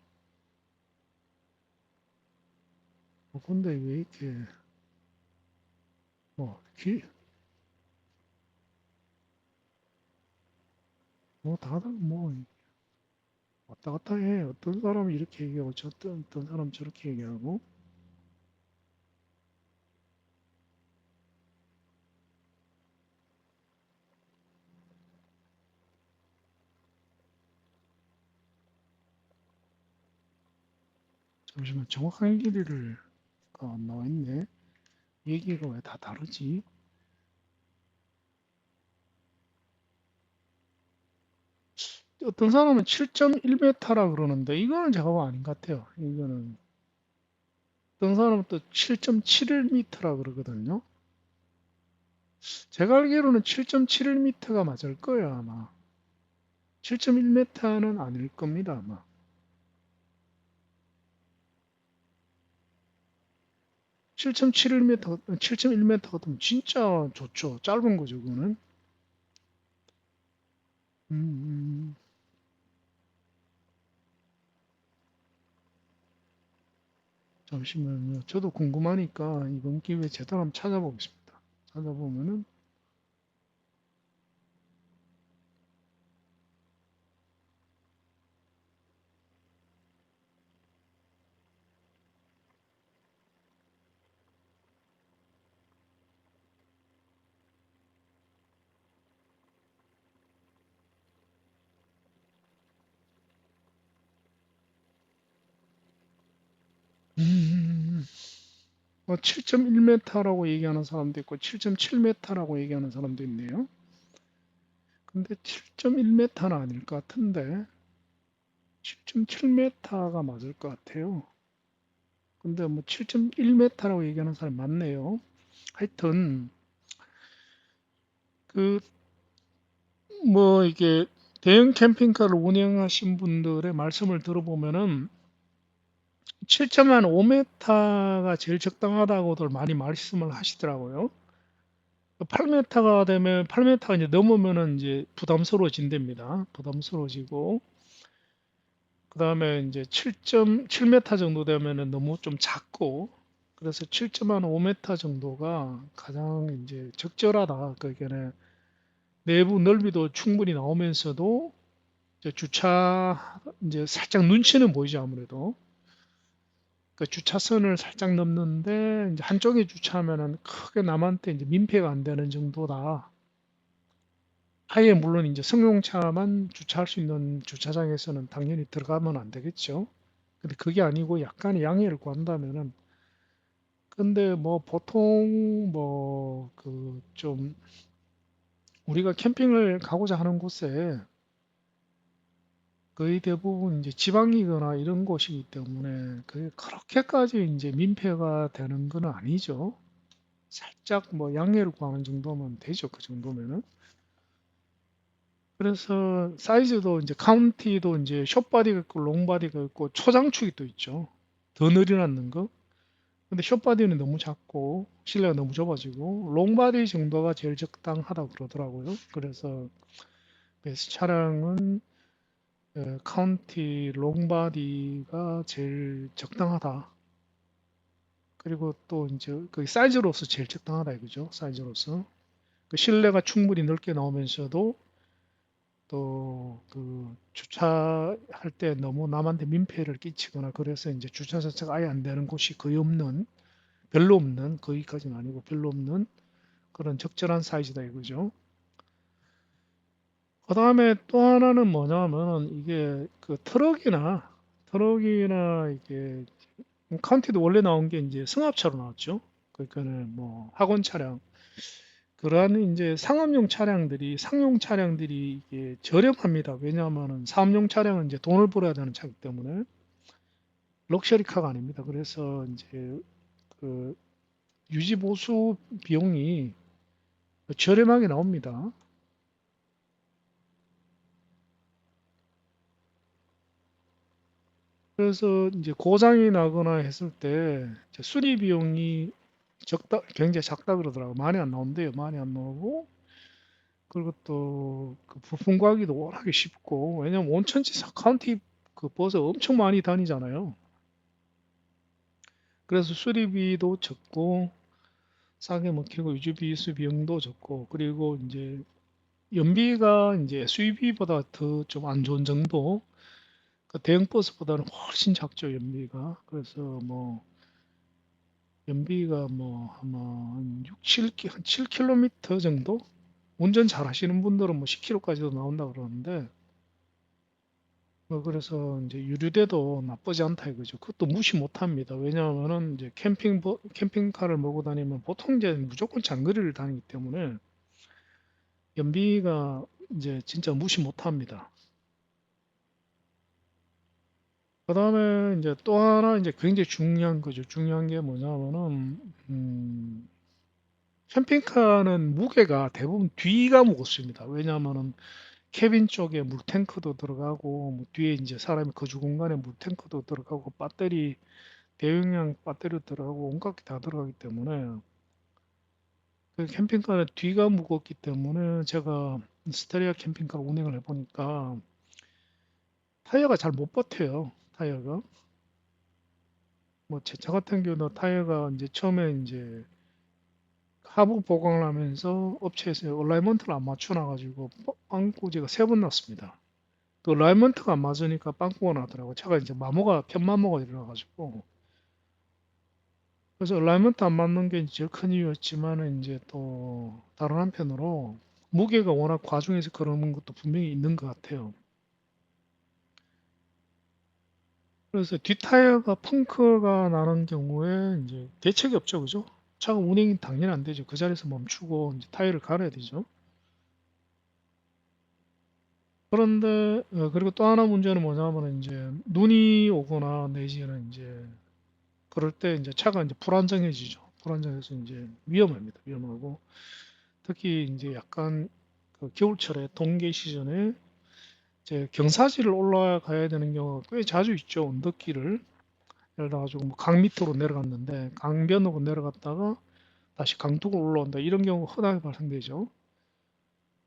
근데 왜 이렇게 길, 다들 왔다 갔다 해. 어떤 사람은 이렇게 얘기하고, 어떤 사람은 저렇게 얘기하고. 잠시만, 정확한 길이를 안 나와 있네. 얘기가 왜 다 다르지? 어떤 사람은 7.1m라 그러는데, 이거는 제가 아닌 것 같아요. 이거는. 어떤 사람은 또 7.71m라 그러거든요. 제가 알기로는 7.71m가 맞을 거예요, 아마. 7.1m는 아닐 겁니다, 아마. 7.71m, 7.1m 같으면 진짜 좋죠. 짧은 거죠, 그거는. 음, 잠시만요. 저도 궁금하니까 이번 기회에 제대로 한번 찾아보겠습니다. 찾아보면은, 음, 7.1m라고 얘기하는 사람도 있고, 7.7m라고 얘기하는 사람도 있네요. 근데 7.1m는 아닐 것 같은데, 7.7m가 맞을 것 같아요. 근데 뭐 7.1m라고 얘기하는 사람 많네요. 하여튼 그 이게 대형 캠핑카를 운영하신 분들의 말씀을 들어보면은 7.5m가 제일 적당하다고들 많이 말씀을 하시더라고요. 8m가 되면 8m가 이제 넘으면은 이제 부담스러워진답니다. 부담스러워지고 그다음에 이제 7.7m 정도 되면은 너무 좀 작고 그래서 7.5m 정도가 가장 이제 적절하다. 그러니까 내부 넓이도 충분히 나오면서도 이제 주차 이제 살짝 눈치는 보이죠 아무래도. 그 주차선을 살짝 넘는데 이제 한쪽에 주차하면은 크게 남한테 이제 민폐가 안 되는 정도다. 아예 물론 이제 승용차만 주차할 수 있는 주차장에서는 당연히 들어가면 안 되겠죠. 근데 그게 아니고 약간의 양해를 구한다면은 근데 뭐 보통 뭐 그 좀 우리가 캠핑을 가고자 하는 곳에 거의 대부분 이제 지방이거나 이런 곳이기 때문에 그게 그렇게까지 이제 민폐가 되는 건 아니죠. 살짝 뭐 양해를 구하는 정도면 되죠. 그 정도면은. 그래서 사이즈도 이제 카운티도 이제 숏바디가 있고 롱바디가 있고 초장축이 또 있죠. 더 늘어났는 거. 근데 숏바디는 너무 작고 실내가 너무 좁아지고 롱바디 정도가 제일 적당하다고 그러더라고요. 그래서 베스 차량은 카운티 롱바디가 제일 적당하다. 그리고 또 이제 그 사이즈로서 제일 적당하다 이거죠. 사이즈로서. 그 실내가 충분히 넓게 나오면서도 또 그 주차할 때 너무 남한테 민폐를 끼치거나 그래서 이제 주차 자체가 아예 안 되는 곳이 거의 없는 별로 없는, 거기까지는 아니고 별로 없는 그런 적절한 사이즈다 이거죠. 그 다음에 또 하나는 뭐냐면 이게 그 트럭이나 이게 카운티도 원래 나온 게 이제 승합차로 나왔죠. 그러니까는 뭐 학원 차량 그러한 이제 상용 차량들이 이게 저렴합니다. 왜냐하면은 사업용 차량은 이제 돈을 벌어야 되는 차이기 때문에 럭셔리카가 아닙니다. 그래서 이제 그 유지 보수 비용이 저렴하게 나옵니다. 그래서 이제 고장이 나거나 했을 때 수리 비용이 굉장히 작다 그러더라고요. 많이 안 나온대요. 많이 안 나오고 그리고 또 그 부품 구하기도 워낙에 쉽고 왜냐면 온천지 카운티 그 버스 엄청 많이 다니잖아요. 그래서 수리비도 적고 싸게 먹히고 유지비 수 비용도 적고 그리고 이제 연비가 이제 SUV보다 더 좀 안 좋은 정도 그 대형 버스보다는 훨씬 작죠 연비가 그래서 뭐 연비가 뭐 아마 한 6, 7km 정도 운전 잘 하시는 분들은 뭐 10km까지도 나온다 그러는데 그래서 이제 유류대도 나쁘지 않다 이거죠. 그것도 무시 못 합니다. 왜냐하면은 이제 캠핑카를 몰고 다니면 보통 이제 무조건 장거리를 다니기 때문에 연비가 이제 진짜 무시 못 합니다. 그 다음에 이제 또 하나 이제 굉장히 중요한 거죠. 중요한 게 뭐냐면은, 캠핑카는 무게가 대부분 뒤가 무겁습니다. 왜냐하면은 캐빈 쪽에 물탱크도 들어가고, 뭐 뒤에 이제 사람이 거주 공간에 물탱크도 들어가고, 대용량 배터리 들어가고 온갖 게 다 들어가기 때문에 그 캠핑카는 뒤가 무겁기 때문에 제가 스테리아 캠핑카를 운행을 해보니까 타이어가 잘 못 버텨요. 타이어가 뭐 제 차 같은 경우는 타이어가 이제 처음에 이제 하부 보강을 하면서 업체에서 얼라이먼트를 안 맞춰놔 가지고 빵꾸지가 3번 났습니다. 또 얼라이먼트가 안 맞으니까 빵꾸가 나더라고. 차가 이제 편마모가 일어나 가지고 그래서 얼라이먼트 안 맞는 게 제일 큰 이유였지만은 이제 또 다른 한편으로 무게가 워낙 과중해서 그런 것도 분명히 있는 것 같아요. 그래서 뒷타이어가 펑크가 나는 경우에 이제 대책이 없죠, 그죠? 차가 운행이 당연히 안 되죠. 그 자리에서 멈추고 이제 타이어를 갈아야 되죠. 그런데 그리고 또 하나 문제는 뭐냐면은 이제 눈이 오거나 내지는 이제 그럴 때 이제 차가 이제 불안정해지죠. 불안정해서 이제 위험합니다. 위험하고 특히 이제 약간 그 겨울철에 동계 시즌에 이제 경사지를 올라가야 되는 경우가 꽤 자주 있죠. 언덕길을 예를 들어 가지고 뭐 강 밑으로 내려갔는데 강변으로 내려갔다가 다시 강둑으로 올라온다 이런 경우가 흔하게 발생되죠.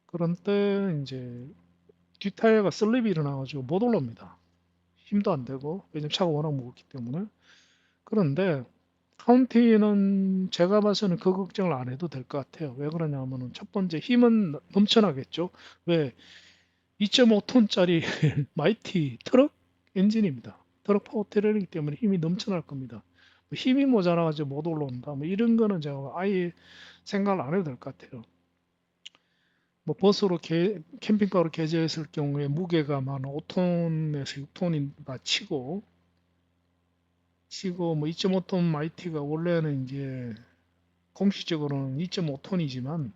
그런 때 이제 뒷타이어가 슬립이 일어나 가지고 못 올라옵니다. 힘도 안 되고 왜냐면 차가 워낙 무겁기 때문에. 그런데 카운티는 제가 봐서는 그 걱정을 안 해도 될 것 같아요. 왜 그러냐면은 첫 번째 힘은 넘쳐나겠죠. 왜 2.5톤짜리 마이티 트럭 엔진입니다. 트럭 파워트레인이기 때문에 힘이 넘쳐날 겁니다. 뭐 힘이 모자라가지고 못 올라온다. 뭐 이런 거는 제가 아예 생각을 안 해도 될 것 같아요. 뭐 캠핑카로 개조했을 경우에 무게가 만 5톤에서 6톤인가 치고 뭐 2.5톤 마이티가 원래는 이제 공식적으로는 2.5톤이지만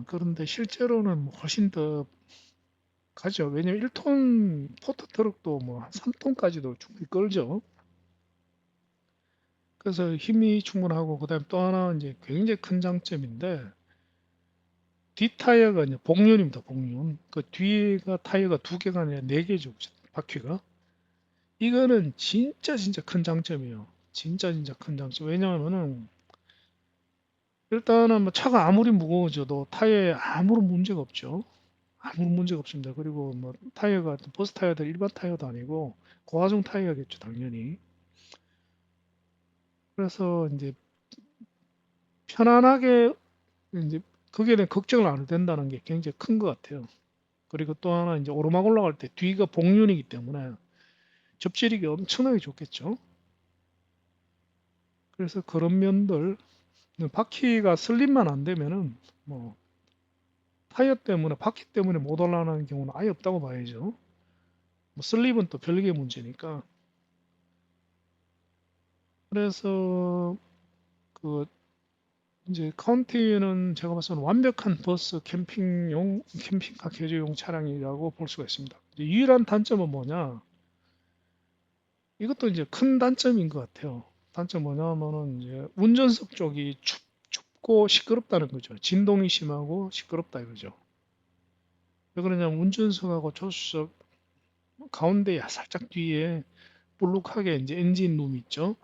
그런데 실제로는 뭐 훨씬 더 가죠. 왜냐면 1톤 포터 트럭도 뭐 한 3톤까지도 충분히 끌죠. 그래서 힘이 충분하고 그다음에 또 하나 이제 굉장히 큰 장점인데 뒷 타이어가 이제 복륜입니다. 복륜. 그 뒤가 타이어가 2개가 아니라 4개죠. 바퀴가. 이거는 진짜 큰 장점이에요. 진짜 큰 장점. 왜냐하면은 일단은 뭐 차가 아무리 무거워져도 타이어에 아무런 문제가 없죠. 아무런 문제가 없습니다. 그리고 뭐 타이어가 버스 타이어들 일반 타이어도 아니고 고화중 타이어겠죠, 당연히. 그래서 이제 편안하게 이제 거기에 대한 걱정을 안 해도 된다는 게 굉장히 큰 것 같아요. 그리고 또 하나 이제 오르막 올라갈 때 뒤가 복륜이기 때문에 접지력이 엄청나게 좋겠죠. 그래서 그런 면들, 바퀴가 슬립만 안 되면은 뭐 타이어 때문에 바퀴 때문에 못 올라가는 경우는 아예 없다고 봐야죠. 뭐 슬립은 또 별개의 문제니까. 그래서 그 이제 카운티는 제가 봐서는 완벽한 버스 캠핑카 개조용 차량이라고 볼 수가 있습니다. 이제 유일한 단점은 뭐냐? 이것도 이제 큰 단점인 것 같아요. 단점 뭐냐면은 이제 운전석 쪽이 춥고 시끄럽다는 거죠. 진동이 심하고 시끄럽다 이거죠. 왜 그러냐면 운전석하고 조수석 가운데 살짝 뒤에 볼록하게 이제 엔진 룸 있죠.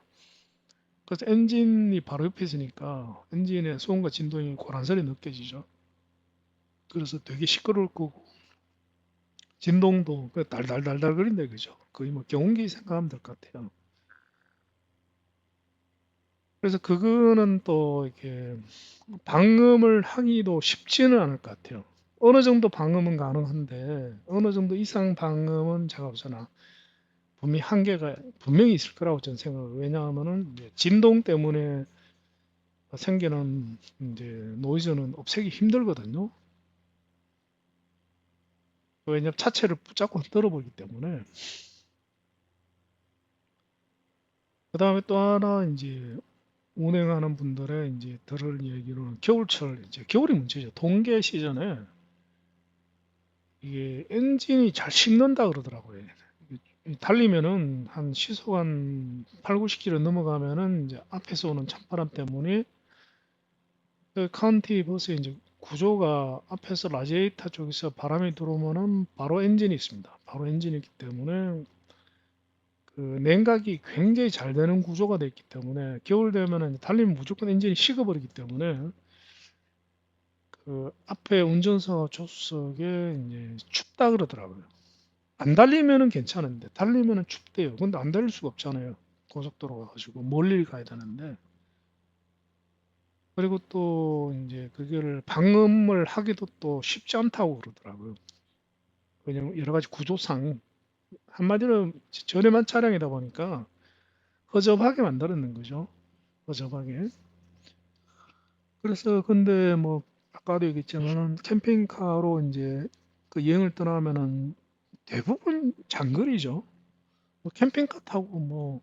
그래서 엔진이 바로 옆에 있으니까 엔진의 소음과 진동이 고란스레 느껴지죠. 그래서 되게 시끄러울 거고 진동도 달달달달 거린다 이거죠. 거의 뭐 경운기 생각하면 될 것 같아요. 그래서 그거는 또 이렇게 방음을 하기도 쉽지는 않을 것 같아요. 어느 정도 방음은 가능한데 어느 정도 이상 방음은 제가 보잖아 분명히 한계가 분명히 있을 거라고 저는 생각해요. 왜냐하면은 이제 진동 때문에 생기는 이제 노이즈는 없애기 힘들거든요. 왜냐하면 차체를 붙잡고 흔들어 보기 때문에. 그 다음에 또 하나 이제 운행하는 분들의 이제 들을 얘기로는 겨울철 이제 겨울이 문제죠. 동계 시즌에 이게 엔진이 잘 식는다 그러더라고요. 달리면은 한 시속 한 8, 90km 넘어가면은 이제 앞에서 오는 찬바람 때문에 그 카운티 버스의 이제 구조가 앞에서 라지에이터 쪽에서 바람이 들어오면은 바로 엔진이 있습니다. 바로 엔진이 있기 때문에 그 냉각이 굉장히 잘 되는 구조가 되어 있기 때문에 겨울 되면은 달리면 무조건 엔진이 식어버리기 때문에 그 앞에 운전석 조수석에 이제 춥다 그러더라고요. 안 달리면은 괜찮은데 달리면은 춥대요. 근데 안 달릴 수가 없잖아요. 고속도로 가가지고 멀리 가야 되는데 그리고 또 이제 그거를 방음을 하기도 또 쉽지 않다고 그러더라고요. 왜냐면 여러 가지 구조상 한마디로 저렴한 차량이다 보니까 허접하게 만들어낸 거죠. 허접하게. 그래서 근데 뭐 아까도 얘기했지만은 캠핑카로 이제 그 여행을 떠나면은 대부분 장거리죠. 뭐 캠핑카 타고 뭐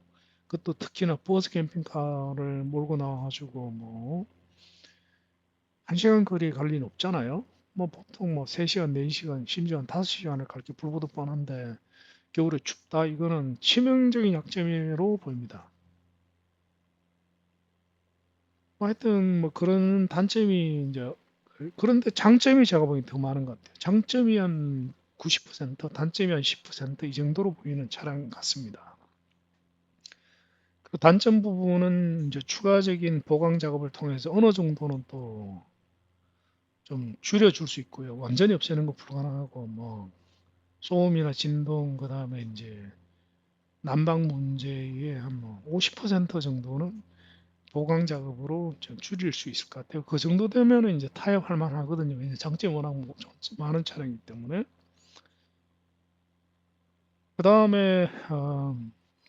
그것도 특히나 버스 캠핑카를 몰고 나와가지고 뭐 1시간 거리 갈 리는 없잖아요. 뭐 보통 뭐 3시간, 4시간, 심지어 한 5시간을 갈 게 불보듯 뻔한데 겨울에 춥다 이거는 치명적인 약점으로 보입니다. 뭐 하여튼 뭐 그런 단점이 이제 그런데 장점이 제가 보기엔 더 많은 것 같아요. 장점이 한 90%, 단점이 한 10%이 정도로 보이는 차량 같습니다. 그 단점 부분은 이제 추가적인 보강 작업을 통해서 어느 정도는 또 좀 줄여줄 수 있고요. 완전히 없애는 거 불가능하고 뭐 소음이나 진동 그다음에 이제 난방 문제의 한 뭐 50% 정도는 보강 작업으로 좀 줄일 수 있을 것 같아요. 그 정도 되면은 이제 타협할 만하거든요. 왜냐 장점이 워낙 많은 차량이기 때문에. 그 다음에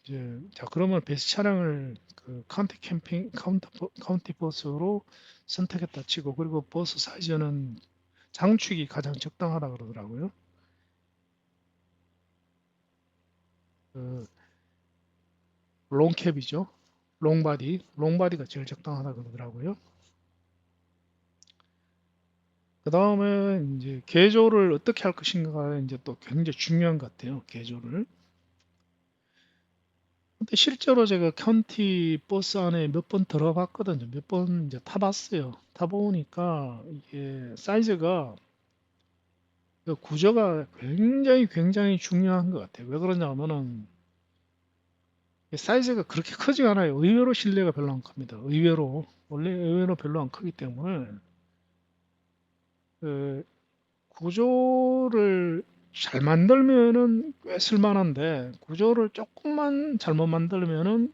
이제 자 그러면 베스 차량을 그 카운티 버스로 선택했다 치고 그리고 버스 사이즈는 장축이 가장 적당하다 그러더라고요. 그 롱캡이죠. 롱바디가 제일 적당하다 그러더라고요. 그 다음에 이제 개조를 어떻게 할 것인가가 이제 또 굉장히 중요한 것 같아요. 개조를. 근데 실제로 제가 카운티 버스 안에 몇 번 들어봤거든요. 몇 번 이제 타봤어요. 타보니까 이게 사이즈가 그 구조가 굉장히 중요한 것 같아요. 왜 그러냐면은 사이즈가 그렇게 크지가 않아요. 의외로 실내가 별로 안 큽니다. 의외로 원래 의외로 별로 안 크기 때문에 그 구조를 잘 만들면은 꽤 쓸만한데 구조를 조금만 잘못 만들면은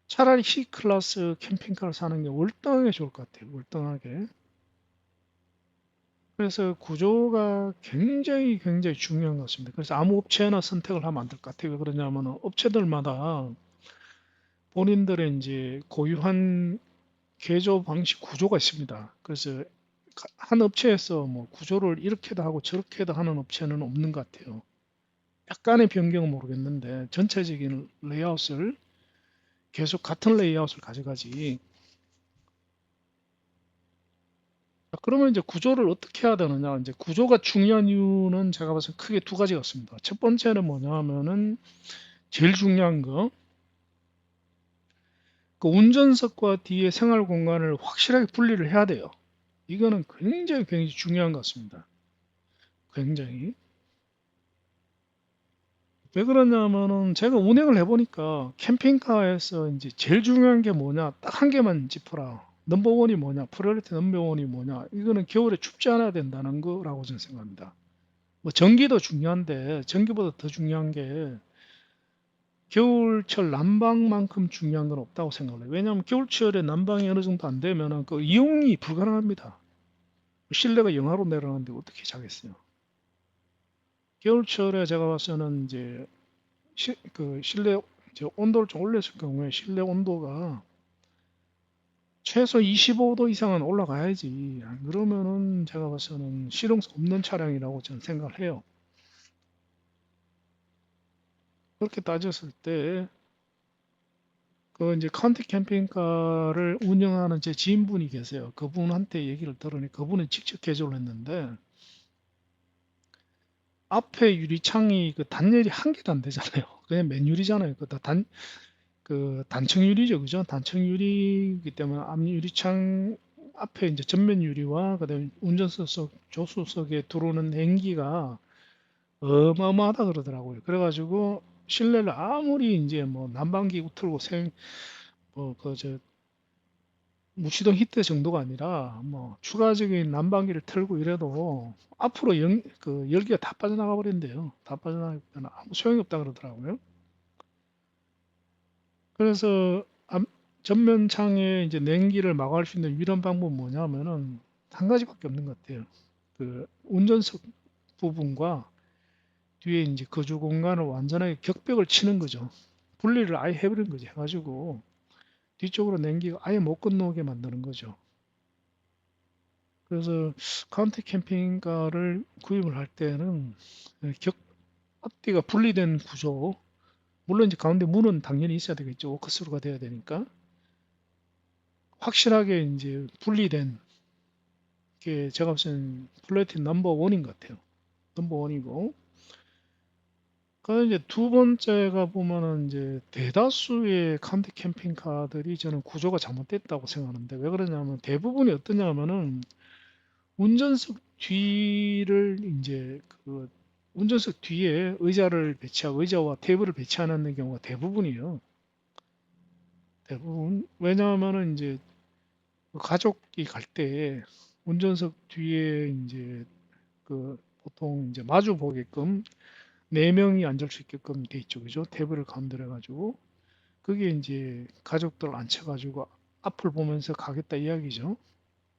차라리 C클래스 캠핑카를 사는 게 월등하게 좋을 것 같아요. 월등하게. 그래서 구조가 굉장히 중요한 것 같습니다. 그래서 아무 업체나 선택을 하면 안 될 것 같아요. 왜 그러냐면 업체들마다 본인들의 이제 고유한 개조 방식 구조가 있습니다. 그래서 한 업체에서 뭐 구조를 이렇게도 하고 저렇게도 하는 업체는 없는 것 같아요. 약간의 변경은 모르겠는데 전체적인 레이아웃을 계속 같은 레이아웃을 가져가지. 그러면 이제 구조를 어떻게 해야 되느냐? 이제 구조가 중요한 이유는 제가 봐서 크게 두 가지가 있습니다. 첫 번째는 뭐냐 하면은 제일 중요한 거, 그 운전석과 뒤에 생활 공간을 확실하게 분리를 해야 돼요. 이거는 굉장히 중요한 것 같습니다. 굉장히. 왜 그러냐면은 제가 운행을 해보니까 캠핑카에서 이제 제일 중요한 게 뭐냐? 딱 한 개만 짚어라. 넘버원이 뭐냐? 프라이어리티 넘버원이 뭐냐? 이거는 겨울에 춥지 않아야 된다는 거라고 저는 생각합니다. 뭐 전기도 중요한데 전기보다 더 중요한 게 겨울철 난방만큼 중요한 건 없다고 생각해요. 왜냐하면 겨울철에 난방이 어느 정도 안 되면은 그 이용이 불가능합니다. 실내가 영하로 내려가는데 어떻게 자겠어요? 겨울철에 제가 봐서는 이제 그 실내 온도를 좀 올렸을 경우에 실내 온도가 최소 25도 이상은 올라가야지. 안 그러면은 제가 봐서는 실용성 없는 차량이라고 저는 생각을 해요. 그렇게 따졌을 때 그 이제 카운티 캠핑카를 운영하는 제 지인분이 계세요. 그분한테 얘기를 들으니 그분은 직접 개조를 했는데 앞에 유리창이 그 단열이 한 개도 안 되잖아요. 그냥 맨유리잖아요. 그 단층 유리죠, 그죠? 단층 유리이기 때문에 앞 유리창 앞에 이제 전면 유리와 그다음에 운전석 조수석에 들어오는 냉기가 어마어마하다 그러더라고요. 그래가지고 실내를 아무리 이제 뭐 난방기구 틀고 뭐그저 무시동 히트 정도가 아니라 뭐 추가적인 난방기를 틀고 이래도 앞으로 그 열기가 다 빠져나가 버린대요. 다 빠져나가면 아무 소용이 없다 그러더라고요. 그래서 전면 창에 이제 냉기를 막을 수 있는 유일한 방법은 뭐냐면은 한 가지밖에 없는 것 같아요. 그 운전석 부분과 뒤에 이제 거주 공간을 완전하게 격벽을 치는 거죠. 분리를 아예 해버린 거죠. 해가지고 뒤쪽으로 냉기가 아예 못 건너오게 만드는 거죠. 그래서 카운티 캠핑카를 구입을 할 때는 앞뒤가 분리된 구조, 물론 이제 가운데 문은 당연히 있어야 되겠죠. 워크스루가 돼야 되니까. 확실하게 이제 분리된 게 제가 봤을 플래닛 넘버 원인 것 같아요. 넘버 원이고. 그 이제 두 번째가 보면은 이제 대다수의 카운티 캠핑카들이 저는 구조가 잘못됐다고 생각하는데 왜 그러냐면 대부분이 어떠냐면은 운전석 뒤를 이제 그 운전석 뒤에 의자를 배치하고 의자와 테이블을 배치하는 경우가 대부분이에요. 대부분. 왜냐하면은 이제 가족이 갈 때 운전석 뒤에 이제 그 보통 이제 마주 보게끔 네 명이 앉을 수 있게끔 돼 있죠, 그죠? 테이블을 가운데로 해가지고 그게 이제 가족들 앉혀가지고 앞을 보면서 가겠다 이야기죠.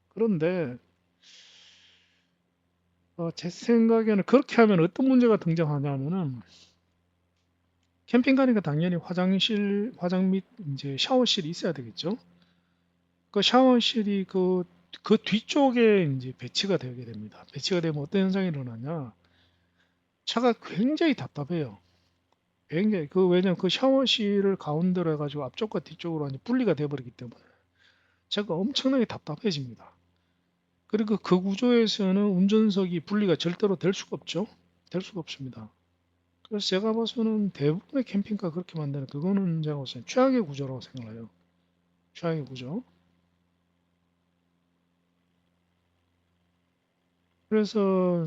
그런데 제 생각에는 그렇게 하면 어떤 문제가 등장하냐면은 캠핑 가니까 당연히 화장 및 이제 샤워실이 있어야 되겠죠. 그 샤워실이 그 뒤쪽에 이제 배치가 되게 됩니다. 배치가 되면 어떤 현상이 일어나냐? 차가 굉장히 답답해요. 굉장히 왜냐면 그 샤워실을 가운데로 해가지고 앞쪽과 뒤쪽으로 이제 분리가 돼버리기 때문에 차가 엄청나게 답답해집니다. 그리고 그 구조에서는 운전석이 분리가 절대로 될 수가 없죠. 될 수가 없습니다. 그래서 제가 봐서는 대부분의 캠핑카 그렇게 만드는 그거는 제가 봐서는 최악의 구조라고 생각해요. 최악의 구조. 그래서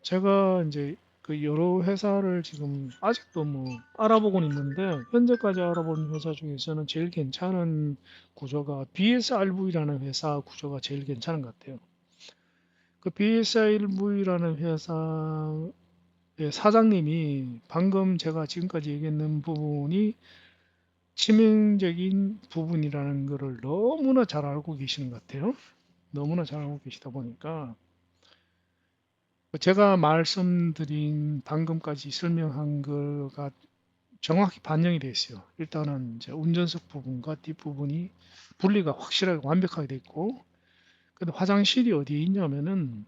제가 이제 그 여러 회사를 지금 아직도 뭐 알아보고 있는데 현재까지 알아본 회사 중에서는 제일 괜찮은 구조가 BSRV라는 회사 구조가 제일 괜찮은 것 같아요. 그 BSRV라는 회사의 사장님이 방금 제가 지금까지 얘기했는 부분이 치명적인 부분이라는 것을 너무나 잘 알고 계시는 것 같아요. 너무나 잘 알고 계시다 보니까 제가 말씀드린 방금까지 설명한 거가 정확히 반영이 되어 있어요. 일단은 이제 운전석 부분과 뒷부분이 분리가 확실하게 완벽하게 되어 있고, 근데 화장실이 어디에 있냐면은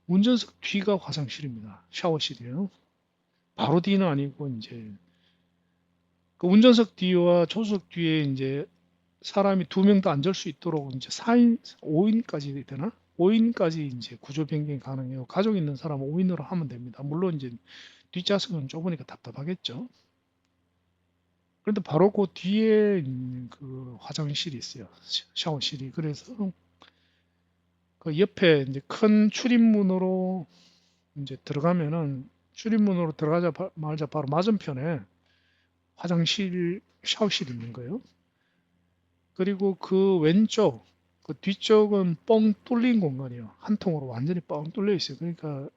운전석 뒤가 화장실입니다. 샤워실이에요. 바로 뒤는 아니고 이제 그 운전석 뒤와 조수석 뒤에 이제 사람이 두 명도 앉을 수 있도록 이제 4인, 5인까지 되나? 5인까지 이제 구조 변경이 가능해요. 가족 있는 사람은 5인으로 하면 됩니다. 물론 이제 뒷좌석은 좁으니까 답답하겠죠. 그런데 바로 그 뒤에 있는 그 화장실이 있어요. 샤워실이. 그래서 그 옆에 이제 큰 출입문으로 이제 들어가면은 출입문으로 말자 바로 맞은편에 화장실, 샤워실이 있는 거예요. 그리고 그 왼쪽, 그 뒤쪽은 뻥 뚫린 공간이에요. 한 통으로 완전히 뻥 뚫려 있어요. 그러니까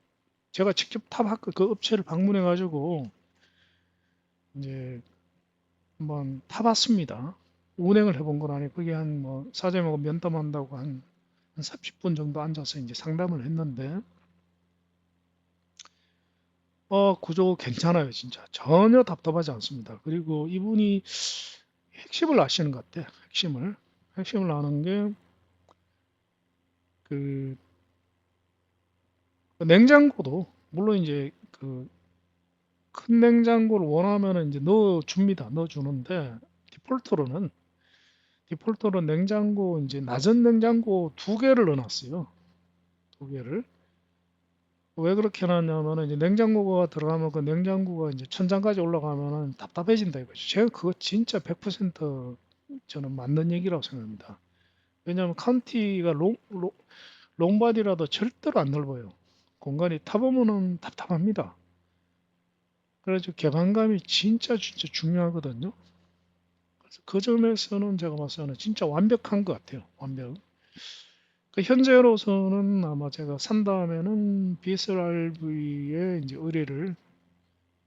제가 직접 그 업체를 방문해 가지고 이제 한번 타봤습니다. 운행을 해본 건 아니고 그게 한 뭐 사장님하고 면담한다고 한 30분 정도 앉아서 이제 상담을 했는데 구조 괜찮아요, 진짜. 전혀 답답하지 않습니다. 그리고 이분이 핵심을 아시는 것 같아. 핵심을 아는 게 그 냉장고도 물론 이제 그 큰 냉장고를 원하면은 이제 넣어주는데 디폴트로는 냉장고 이제 낮은 냉장고 두 개를 넣어놨어요. 두 개를. 왜 그렇게 해놨냐면은 이제 냉장고가 들어가면 그 냉장고가 이제 천장까지 올라가면은 답답해진다 이거죠. 제가 그거 진짜 100% 저는 맞는 얘기라고 생각합니다. 왜냐하면 카운티가 롱바디라도 절대로 안 넓어요. 공간이 타보면은 답답합니다. 그래서 개방감이 진짜 중요하거든요. 그래서 그 점에서는 제가 봤을 때는 진짜 완벽한 것 같아요. 완벽. 그 현재로서는 아마 제가 산 다음에는 BSRV에 이제 의뢰를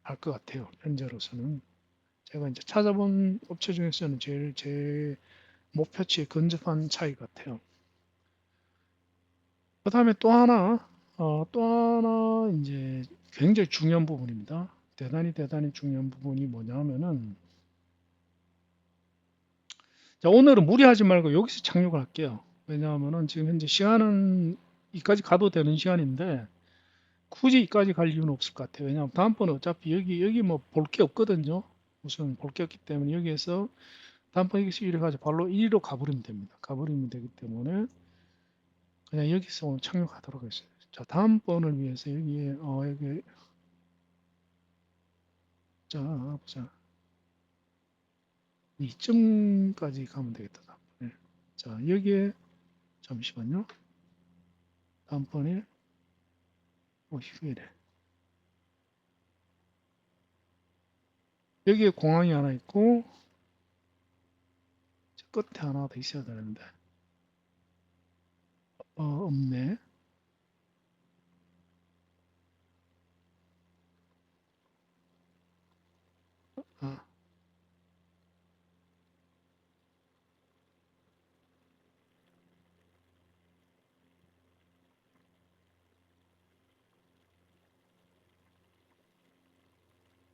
할 것 같아요. 현재로서는. 제가 이제 찾아본 업체 중에서는 제일 제 목표치에 근접한 차이 같아요. 그 다음에 또 하나 이제 굉장히 중요한 부분입니다. 대단히 중요한 부분이 뭐냐면은 자, 오늘은 무리하지 말고 여기서 착륙을 할게요. 왜냐하면은 지금 현재 시간은 이까지 가도 되는 시간인데 굳이 이까지 갈 이유는 없을 것 같아요. 왜냐하면 다음번에 어차피 여기 뭐 볼 게 없거든요. 우선 볼 게 없기 때문에 여기에서 다음번에 여기서 이래 가지고 바로 이리로 가버리면 됩니다. 가버리면 되기 때문에 그냥 여기서 오늘 착륙하도록 하겠습니다. 자, 다음번을 위해서 여기 자 보자. 이쯤까지 가면 되겠다. 다음번에. 자, 여기에 잠시만요. 다음번에 휴일에 여기에 공항이 하나 있고 끝에 하나 더 있어야 되는데 없네.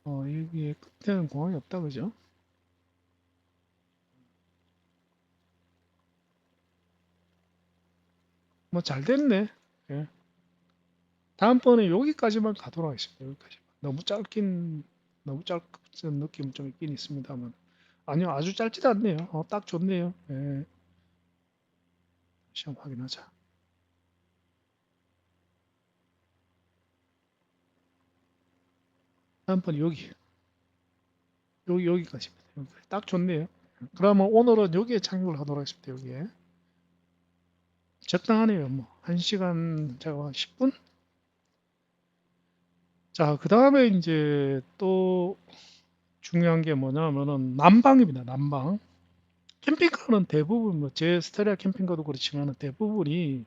아, 여기에 끝에는 공항이 없다 그죠? 뭐 잘 됐네. 예. 다음번에 여기까지만 가도록 하겠습니다. 여기까지만. 너무 짧은 느낌은 좀 있긴 있습니다만 아니요 아주 짧지도 않네요. 딱 좋네요. 예. 시험 확인하자. 다음번에 여기까지입니다. 딱 좋네요. 그러면 오늘은 여기에 착륙을 하도록 하겠습니다. 여기에 적당하네요. 뭐 1시간 제가 10분? 자, 그 다음에 이제 또 중요한 게 뭐냐면은 난방입니다. 난방. 캠핑카는 대부분 뭐 제 스테리아 캠핑카도 그렇지만 대부분이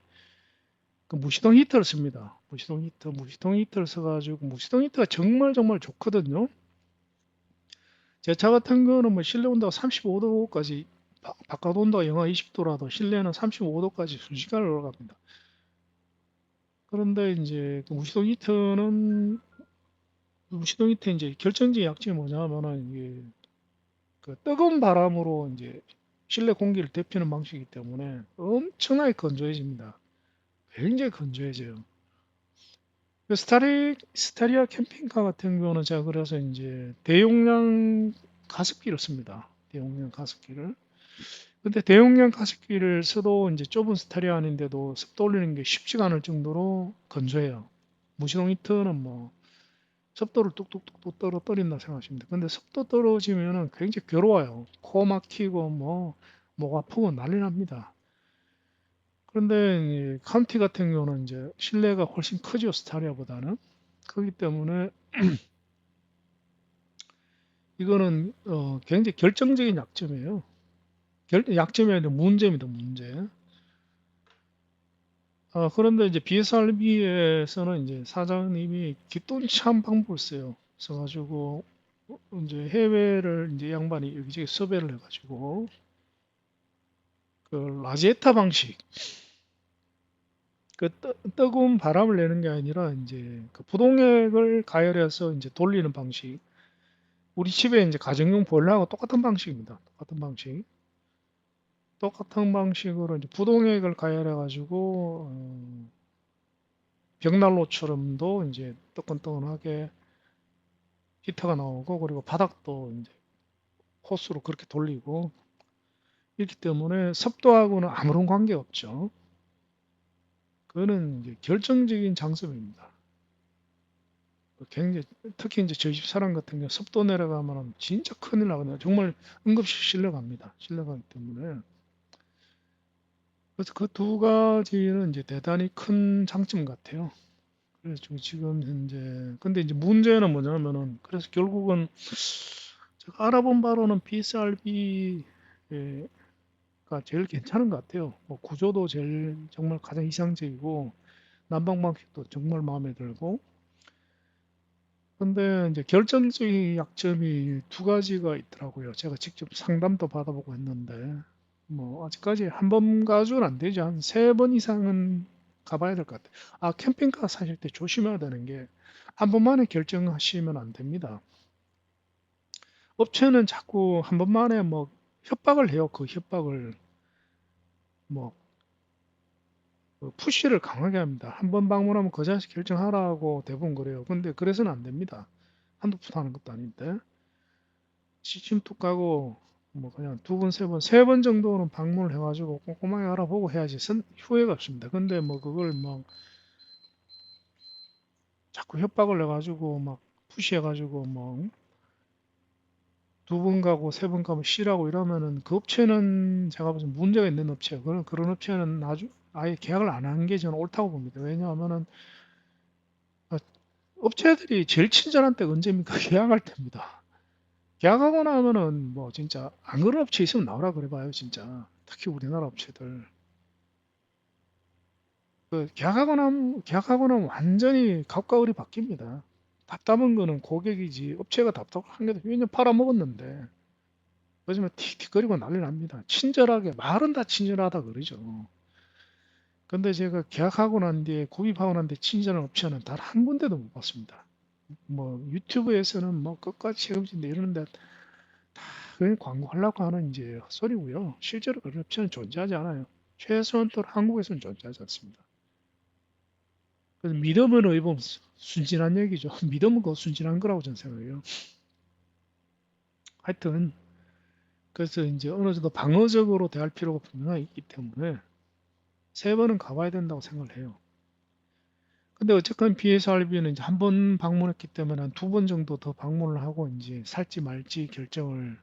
그 무시동 히터를 씁니다. 무시동 히터를 써가지고 무시동 히터가 정말 좋거든요. 제 차 같은 거는 뭐 실내 온도가 35도까지 바깥 온도가 영하 20도라도 실내는 35도까지 순식간에 올라갑니다. 그런데 이제 그 무시동 히터는 무시동 히터 이제 결정적인 약점이 뭐냐면은 이게 그 뜨거운 바람으로 이제 실내 공기를 데피는 방식이기 때문에 엄청나게 건조해집니다. 굉장히 건조해져요. 그 스타리아 캠핑카 같은 경우는 제가 그래서 이제 대용량 가습기를 씁니다. 대용량 가습기를. 근데 대용량 가습기를 써도 이제 좁은 스타리아인데도 습도 올리는 게 쉽지가 않을 정도로 건조해요. 무시동 히터는 뭐 습도를 뚝뚝뚝뚝 떨어뜨린다 생각하시면 돼요. 근데 습도 떨어지면은 굉장히 괴로워요. 코 막히고 목 아프고 난리 납니다. 그런데 이 카운티 같은 경우는 이제 실내가 훨씬 크죠, 스타리아보다는. 그렇기 때문에 이거는 굉장히 결정적인 약점이에요. 약점이 아니라 문제입니다, 문제. 그런데 이제 BSRB에서는 이제 사장님이 기똥찬 방법을 써요. 써가지고 이제 해외를 이제 양반이 여기저기 섭외를 해가지고 그 라제타 방식, 그 뜨거운 바람을 내는 게 아니라 이제 그 부동액을 가열해서 이제 돌리는 방식. 우리 집에 이제 가정용 보일러하고 똑같은 방식입니다. 똑같은 방식. 똑같은 방식으로 이제 부동액을 가열해가지고 벽난로처럼도 이제 뜨끈뜨끈하게 히터가 나오고 그리고 바닥도 이제 호스로 그렇게 돌리고 있기 때문에 습도하고는 아무런 관계 없죠. 그거는 이제 결정적인 장점입니다. 굉장히 특히 이제 저희 집 사람 같은 경우 습도 내려가면 진짜 큰일 나거든요. 정말 응급실 실려갑니다. 실려가기 때문에 그래서 그 두 가지는 이제 대단히 큰 장점 같아요. 그래서 지금 현재 근데 이제 문제는 뭐냐면은 그래서 결국은 제가 알아본 바로는 BSRB가 제일 괜찮은 것 같아요. 뭐 구조도 제일 정말 가장 이상적이고 난방 방식도 정말 마음에 들고 근데 이제 결정적인 약점이 두 가지가 있더라고요. 제가 직접 상담도 받아보고 했는데 뭐 아직까지 한 번 가지고는 안 되죠. 한 세 번 이상은 가봐야 될 것 같아요. 캠핑카 사실 때 조심해야 되는 게 한 번만에 결정하시면 안 됩니다. 업체는 자꾸 한 번만에 뭐 협박을 해요. 그 협박을 뭐 푸시를 강하게 합니다. 한 번 방문하면 그 자식 결정하라고 대부분 그래요. 근데 그래서는 안 됩니다. 한두 푼 하는 것도 아닌데. 시침툭 가고 뭐 그냥 두 번, 세 번, 세 번 정도는 방문을 해가지고 꼼꼼하게 알아보고 해야지 후회가 없습니다. 근데 뭐 그걸 막 자꾸 협박을 해가지고 막 푸시해가지고 뭐 두 번 가고 세 번 가면 쉬라고 이러면은 그 업체는 제가 보기엔 문제가 있는 업체예요. 그런 업체는 아예 계약을 안 한 게 저는 옳다고 봅니다. 왜냐하면은 어, 업체들이 제일 친절한 때가 언제입니까? 계약할 때입니다. 계약하고 나면은 뭐 진짜 안 그런 업체 있으면 나오라 그래봐요, 진짜. 특히 우리나라 업체들. 계약하고 나면 완전히 갑과 을이 바뀝니다. 답답한 거는 고객이지 업체가 답답한 게 왜냐면 팔아먹었는데 요즘에 틱틱거리고 난리 납니다. 친절하게 말은 다 친절하다 그러죠. 근데 제가 계약하고 난 뒤에 구입하고 난 뒤에 친절한 업체는 단 한 군데도 못 봤습니다. 뭐 유튜브에서는 뭐 끝까지 책임진다 이러는데 그냥 광고하려고 하는 이제 헛소리고요. 실제로 그런 업체는 존재하지 않아요. 최소한 또 한국에서는 존재하지 않습니다. 그래서 믿음은 의범 순진한 얘기죠. 믿음은 그 순진한 거라고 저는 생각해요. 하여튼 그래서 이제 어느 정도 방어적으로 대할 필요가 분명히 있기 때문에 세 번은 가봐야 된다고 생각을 해요. 근데 어쨌건 BSRB는 이제 한 번 방문했기 때문에 한 두 번 정도 더 방문을 하고 이제 살지 말지 결정을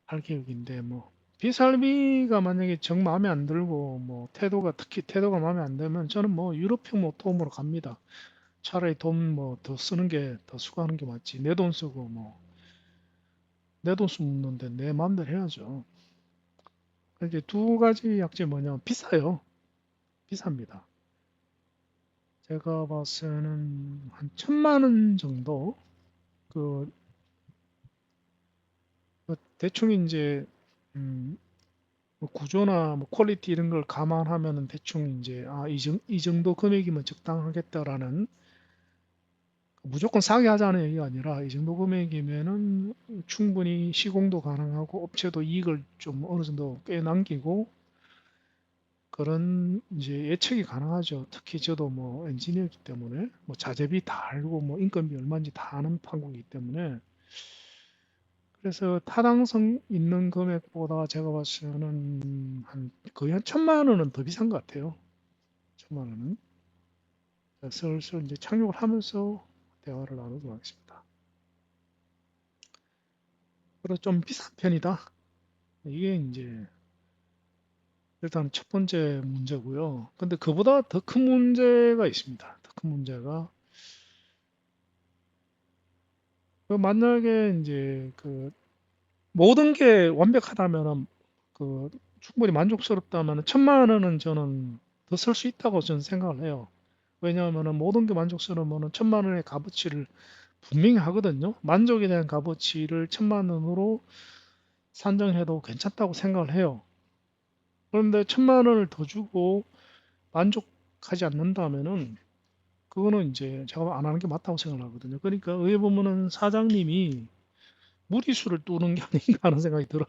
할 계획인데 뭐 BSRB가 만약에 정 마음에 안 들고 뭐 특히 태도가 마음에 안 들면 저는 뭐 유럽형 모터홈으로 갑니다. 차라리 돈 뭐 더 쓰는 게 더 수고하는 게 맞지. 내 돈 쓰고 뭐 내 돈 쓰는데 내 마음대로 해야죠. 이제 두 가지 약점이 뭐냐면 비싸요. 비쌉니다. 제가 봤을 때는 한 1,000만 원 정도 그, 대충 이제 음, 뭐 구조나 뭐 퀄리티 이런 걸 감안하면은 대충 이제 이 정도 금액이면 적당하겠다라는 무조건 싸게 하자는 얘기가 아니라 이 정도 금액이면은 충분히 시공도 가능하고 업체도 이익을 좀 어느 정도 꽤 남기고 그런 이제 예측이 가능하죠. 특히 저도 뭐 엔지니어이기 때문에 뭐 자재비 다 알고 뭐 인건비 얼마인지 다 아는 판국이기 때문에 그래서 타당성 있는 금액보다 제가 봤을 때는 한 거의 한 1,000만 원은 더 비싼 것 같아요. 1,000만 원은. 자, 슬슬 이제 착륙을 하면서 대화를 나누도록 하겠습니다. 그래서 좀 비싼 편이다. 이게 이제 일단 첫 번째 문제고요. 근데 그보다 더 큰 문제가 있습니다. 더 큰 문제가 그 만약에 이제 그 모든 게 완벽하다면은 그 충분히 만족스럽다면 1,000만 원은 저는 더 쓸 수 있다고 저는 생각을 해요. 왜냐하면은 모든 게 만족스러우면은 1,000만 원의 값어치를 분명히 하거든요. 만족에 대한 값어치를 1,000만 원으로 산정해도 괜찮다고 생각을 해요. 그런데 1,000만 원을 더 주고 만족하지 않는다면은 그거는 이제 제가 안 하는 게 맞다고 생각을 하거든요. 그러니까 의회 보면은 사장님이 무리수를 두는 게 아닌가 하는 생각이 들어요.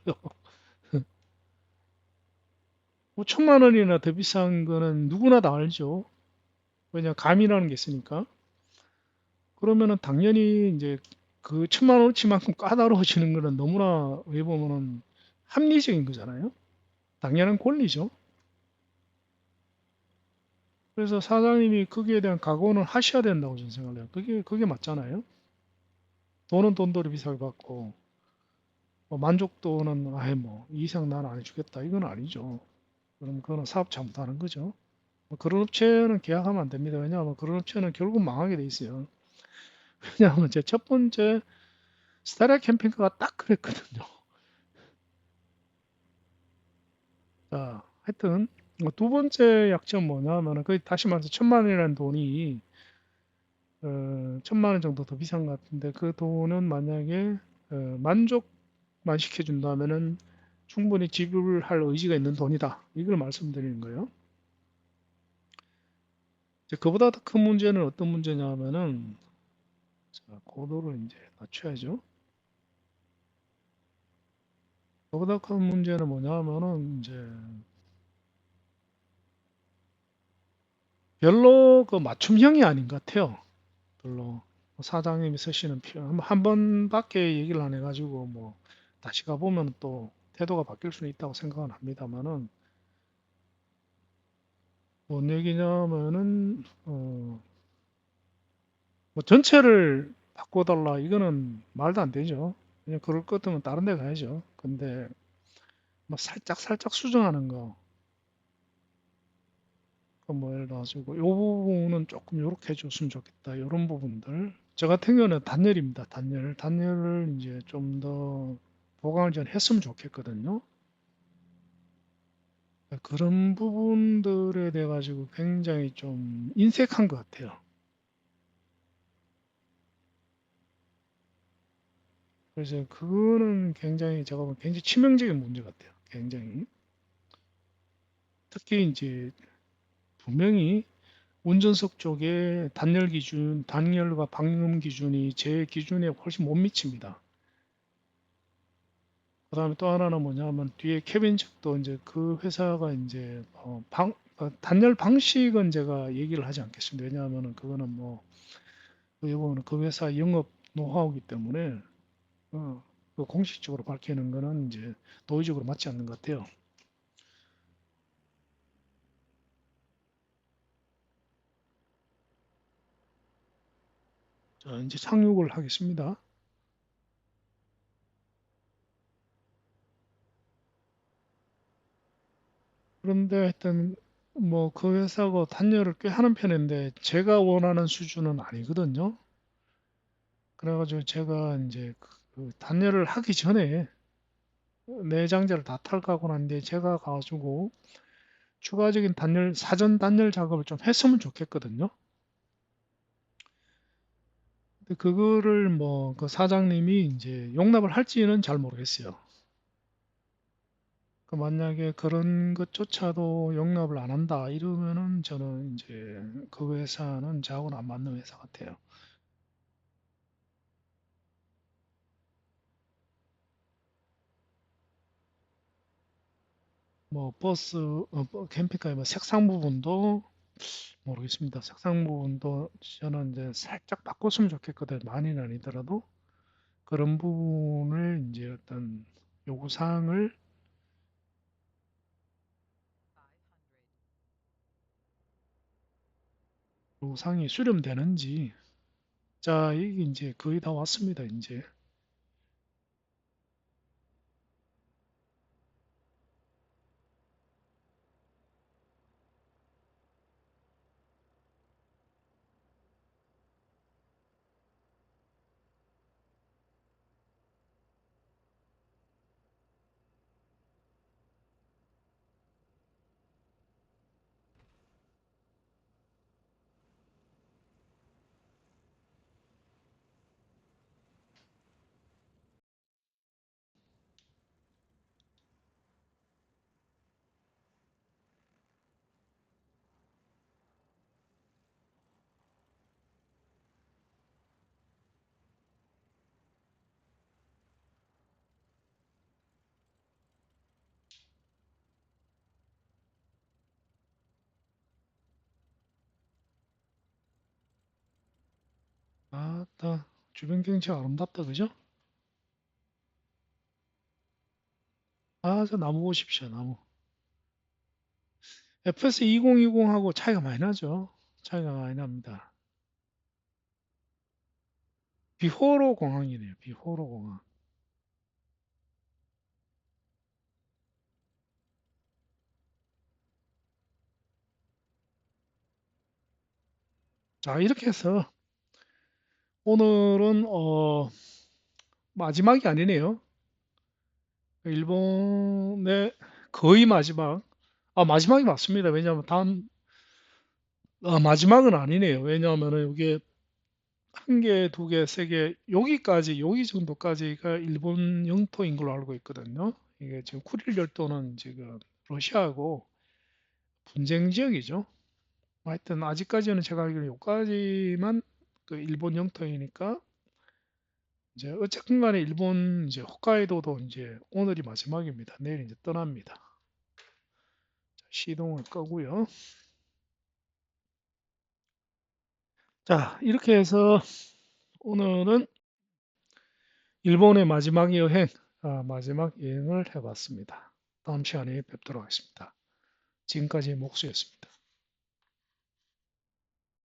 뭐 1,000만 원이나 더 비싼 거는 누구나 다 알죠. 왜냐 감이라는 게 있으니까. 그러면은 당연히 이제 그 1,000만 원어치만큼 까다로워지는 거는 너무나 어떻게 보면은 합리적인 거잖아요. 당연한 권리죠. 그래서 사장님이 거기에 대한 각오는 하셔야 된다고 저는 생각을 해요. 그게 맞잖아요. 돈은 돈대로 비싸게 받고 뭐 만족도는 아예 뭐 이 이상 나는 안 해주겠다 이건 아니죠. 그럼 그거는 사업 잘못하는 거죠. 뭐 그런 업체는 계약하면 안 됩니다. 왜냐하면 그런 업체는 결국 망하게 돼 있어요. 왜냐하면 제 첫 번째 스타리아 캠핑카가 딱 그랬거든요. 자, 하여튼 뭐두 번째 약점 뭐냐면은 그 다시 말해서 1,000만 원이라는 돈이 1,000만 원 정도 더 비싼 것 같은데 그 돈은 만약에 만족만 시켜준다면은 충분히 지불할 의지가 있는 돈이다. 이걸 말씀드리는 거예요. 이제 그보다 더 큰 문제는 어떤 문제냐면은 자, 고도를 이제 낮춰야죠. 그보다 큰 문제는 뭐냐면은 이제 별로 그 맞춤형이 아닌 것 같아요. 별로 사장님이 쓰시는 표현 한 번밖에 얘기를 안 해가지고 뭐 다시 가보면 또 태도가 바뀔 수는 있다고 생각은 합니다만은 뭔 얘기냐면은 뭐 전체를 바꿔달라 이거는 말도 안 되죠. 그냥 그럴 것 같으면 다른 데 가야죠. 근데 뭐 살짝 살짝 수정하는 거, 그뭐 예를 들어가지고 요 부분은 조금 요렇게 해줬으면 좋겠다. 이런 부분들. 저 같은 경우는 단열입니다. 단열을 이제 좀 더 보강을 좀 했으면 좋겠거든요. 그런 부분들에 대해 가지고 굉장히 좀 인색한 것 같아요. 그래서 그거는 굉장히 제가 보면 굉장히 치명적인 문제 같아요. 굉장히. 특히 이제 분명히 운전석 쪽에 단열과 방음 기준이 제 기준에 훨씬 못 미칩니다. 그다음에 또 하나는 뭐냐면 뒤에 캐빈 측도 이제 그 회사가 이제 단열 방식은 제가 얘기를 하지 않겠습니다. 왜냐하면은 그거는 뭐 어떻게 보면 그 회사 영업 노하우이기 때문에 그 공식적으로 밝히는 거는 이제 도의적으로 맞지 않는 것 같아요. 자, 이제 착륙을 하겠습니다. 그런데 하여튼 뭐 그 회사가 단열을 꽤 하는 편인데 제가 원하는 수준은 아니거든요. 그래가지고 제가 이제 그 단열을 하기 전에 내장재를 다 탈거하고 난 뒤에 제가 가지고 추가적인 사전 단열 작업을 좀 했으면 좋겠거든요. 근데 그거를 뭐 그 사장님이 이제 용납을 할지는 잘 모르겠어요. 그 만약에 그런 것조차도 용납을 안 한다 이러면은 저는 이제 그 회사는 저하고는 안 맞는 회사 같아요. 뭐 버스, 캠핑카의 뭐 색상 부분도 모르겠습니다. 색상 부분도 저는 이제 살짝 바꿨으면 좋겠거든. 많이는 아니더라도 그런 부분을 이제 어떤 요구사항을 요구사항이 수렴되는지. 자, 이게 이제 거의 다 왔습니다. 이제. 아따, 주변 경치 아름답다, 그죠? 아, 저 나무 보십시오, 나무. FS 2020하고 차이가 많이 나죠? 차이가 많이 납니다. 비호로 공항이네요, 비호로 공항. 자, 이렇게 해서 오늘은 마지막이 아니네요. 일본의 거의 마지막. 아, 마지막이 맞습니다. 왜냐하면 다음 마지막은 아니네요. 왜냐하면은 이게 한 개, 두 개, 세 개, 여기까지, 여기 정도까지가 일본 영토인 걸로 알고 있거든요. 이게 지금 쿠릴 열도는 지금 러시아하고 분쟁 지역이죠. 하여튼 아직까지는 제가 알기로 여기까지만 그 일본 영토이니까 이제 어쨌든 간에 일본 이제 홋카이도도 이제 오늘이 마지막입니다. 내일 이제 떠납니다. 자, 시동을 끄고요. 자, 이렇게 해서 오늘은 일본의 마지막 여행, 마지막 여행을 해봤습니다. 다음 시간에 뵙도록 하겠습니다. 지금까지 목수였습니다.